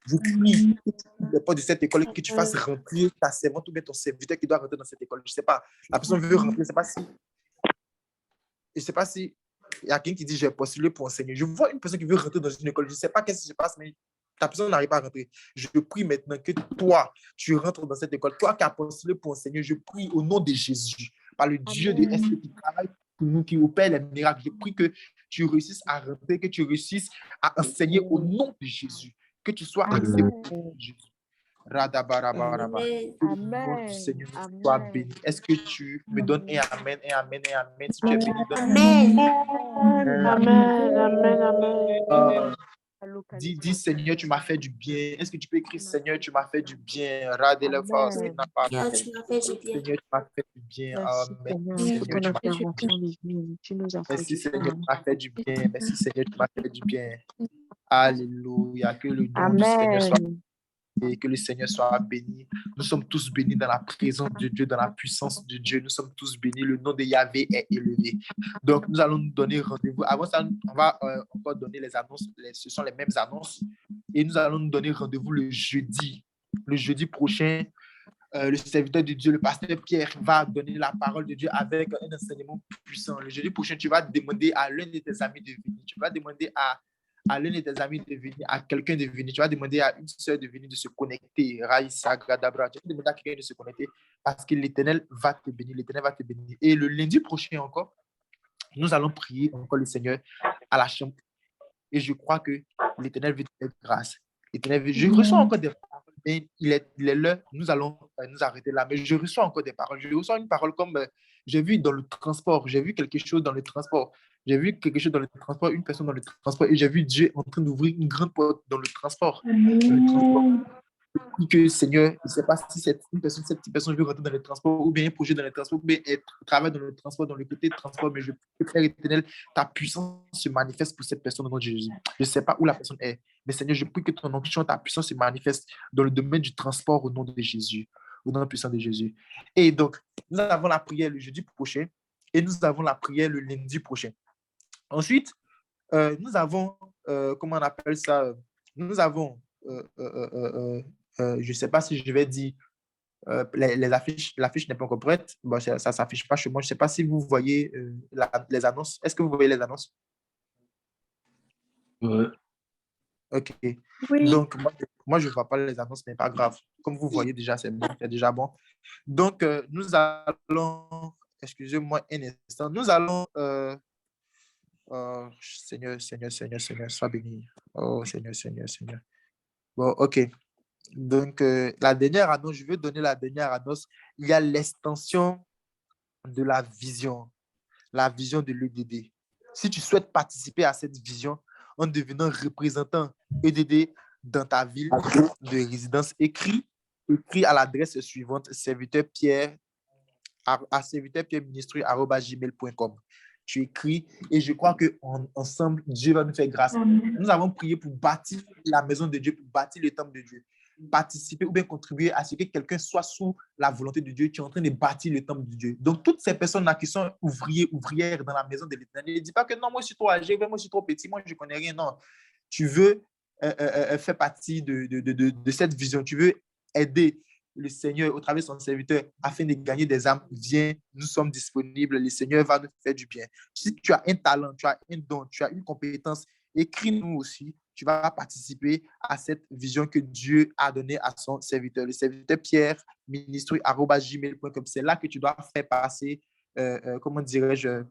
Je prie que tu ouvres les portes de cette école et que tu fasses rentrer ta servante ou bien ton serviteur qui doit rentrer dans cette école. Je ne sais pas. La personne veut rentrer. Je ne sais pas si. Je ne sais pas si il y a quelqu'un qui dit j'ai postulé pour enseigner. Je vois une personne qui veut rentrer dans une école. Je ne sais pas qu'est-ce qui se passe, mais ta personne n'arrive pas à rentrer. Je prie maintenant que toi, tu rentres dans cette école. Toi qui as postulé pour enseigner, je prie au nom de Jésus, par le Dieu de Est qui travaille pour nous, qui opère les miracles. Je prie que tu réussisses à rentrer, que tu réussisses à enseigner au nom de Jésus. Que tu sois accepté au nom de Jésus. Radabarabaraba. Amen. Seigneur, sois béni. Est-ce que tu me donnes un amen, un amen, un amen? Si tu es béni, donne Amen. Dis Seigneur, tu m'as fait du bien. Est-ce que tu peux écrire Seigneur, tu m'as fait du bien? Radele force. Seigneur, tu m'as fait du bien. Seigneur, tu m'as fait du bien. Amen. Seigneur, Seigneur, tu m'as fait du bien. Merci Seigneur, tu m'as fait du bien. Merci Seigneur, tu m'as fait du bien. Alléluia. Que le nom du Seigneur soit et que le Seigneur soit béni. Nous sommes tous bénis dans la présence de Dieu, dans la puissance de Dieu. Nous sommes tous bénis. Le nom de Yahvé est élevé. Donc, nous allons nous donner rendez-vous. Avant ça, on va encore donner les annonces. Ce sont les mêmes annonces. Et nous allons nous donner rendez-vous le jeudi. Le jeudi prochain, le serviteur de Dieu, le pasteur Pierre, va donner la parole de Dieu avec un enseignement puissant. Le jeudi prochain, tu vas demander à l'un de tes amis de venir. Tu vas demander à l'un de tes amis de venir, à quelqu'un de venir. Tu vas demander à une sœur de venir, de se connecter. Raïssa, Gadabra. Tu vas demander à quelqu'un de se connecter parce que l'Éternel va te bénir. L'Éternel va te bénir. Et le lundi prochain encore, nous allons prier encore le Seigneur à la chambre. Et je crois que l'Éternel veut te faire grâce. Je reçois encore des paroles, mais il est l'heure. Nous allons nous arrêter là. Mais je reçois encore des paroles. Je reçois une parole comme j'ai vu dans le transport. J'ai vu quelque chose dans le transport. J'ai vu quelque chose dans le transport, une personne dans le transport, et j'ai vu Dieu en train d'ouvrir une grande porte dans le transport. Que Seigneur, je ne sais pas si cette petite personne veut rentrer dans le transport, ou bien un projet dans le transport, ou bien travaille dans le transport, dans le côté de transport, mais je prie, Père éternel, ta puissance se manifeste pour cette personne au nom de Jésus. Je ne sais pas où la personne est, mais Seigneur, je prie que ton onction, ta puissance se manifeste dans le domaine du transport au nom de Jésus, au nom puissant de Jésus. Et donc, nous avons la prière le jeudi prochain, et nous avons la prière le lundi prochain. Ensuite, nous avons, comment on appelle ça, nous avons, je ne sais pas si je vais dire, les affiches, l'affiche n'est pas encore prête. Bon, ça ne s'affiche pas chez moi. Je ne sais pas si vous voyez les annonces. Est-ce que vous voyez les annonces? Ouais. OK. Oui. Donc, moi je ne vois pas les annonces, mais pas grave. Comme vous voyez déjà, c'est bon, c'est déjà bon. Donc, nous allons, excusez-moi un instant, nous allons, Seigneur, Seigneur, Seigneur, Seigneur, sois béni. Oh, Seigneur, Seigneur, Seigneur. Bon, OK. Donc, la dernière annonce, je veux donner la dernière annonce. Il y a l'extension de la vision de l'EDD. Si tu souhaites participer à cette vision en devenant représentant EDD dans ta ville de résidence, écris à l'adresse suivante, serviteur Pierre ministry@gmail.com. Tu écris et je crois qu'ensemble, Dieu va nous faire grâce. Nous avons prié pour bâtir la maison de Dieu, pour bâtir le temple de Dieu. Participer ou bien contribuer à ce que quelqu'un soit sous la volonté de Dieu, tu es en train de bâtir le temple de Dieu. Donc, toutes ces personnes-là qui sont ouvrières dans la maison de l'Éternel, ne dis pas que non, moi je suis trop âgé, moi je suis trop petit, moi je ne connais rien. Non, tu veux faire partie de cette vision, tu veux aider le Seigneur au travers de son serviteur afin de gagner des âmes. Viens, nous sommes disponibles, le Seigneur va nous faire du bien. Si tu as un talent, tu as un don, tu as une compétence, écris-nous aussi. Tu vas participer à cette vision que Dieu a donnée à son serviteur. Le serviteur Pierre, ministry@gmail.com. C'est là que tu dois faire passer, comment dirais-je,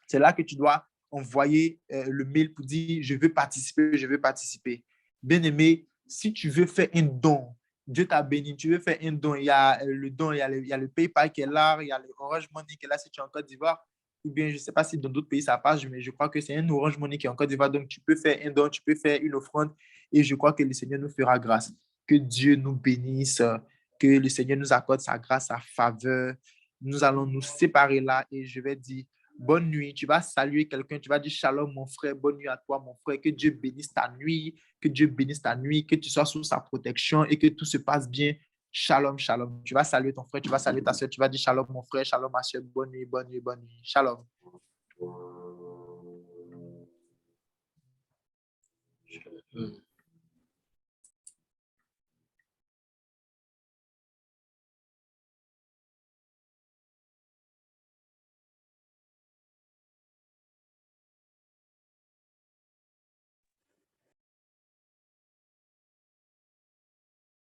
c'est là que tu dois envoyer le mail pour dire je veux participer, je veux participer. Bien-aimé, si tu veux faire un don, Dieu t'a béni, tu veux faire un don, il y a le don, il y a le PayPal qui est là, il y a le Orange Money qui est là si tu es en Côte d'Ivoire, ou bien je ne sais pas si dans d'autres pays ça passe, mais je crois que c'est un Orange Money qui est en Côte d'Ivoire, donc tu peux faire un don, tu peux faire une offrande, et je crois que le Seigneur nous fera grâce. Que Dieu nous bénisse, que le Seigneur nous accorde sa grâce, sa faveur. Nous allons nous séparer là, et je vais dire bonne nuit. Tu vas saluer quelqu'un, tu vas dire shalom mon frère, bonne nuit à toi mon frère, que Dieu bénisse ta nuit, que Dieu bénisse ta nuit, que tu sois sous sa protection et que tout se passe bien. Shalom, shalom. Tu vas saluer ton frère, tu vas saluer ta soeur, tu vas dire shalom mon frère, shalom ma soeur, bonne nuit, bonne nuit, bonne nuit. Shalom.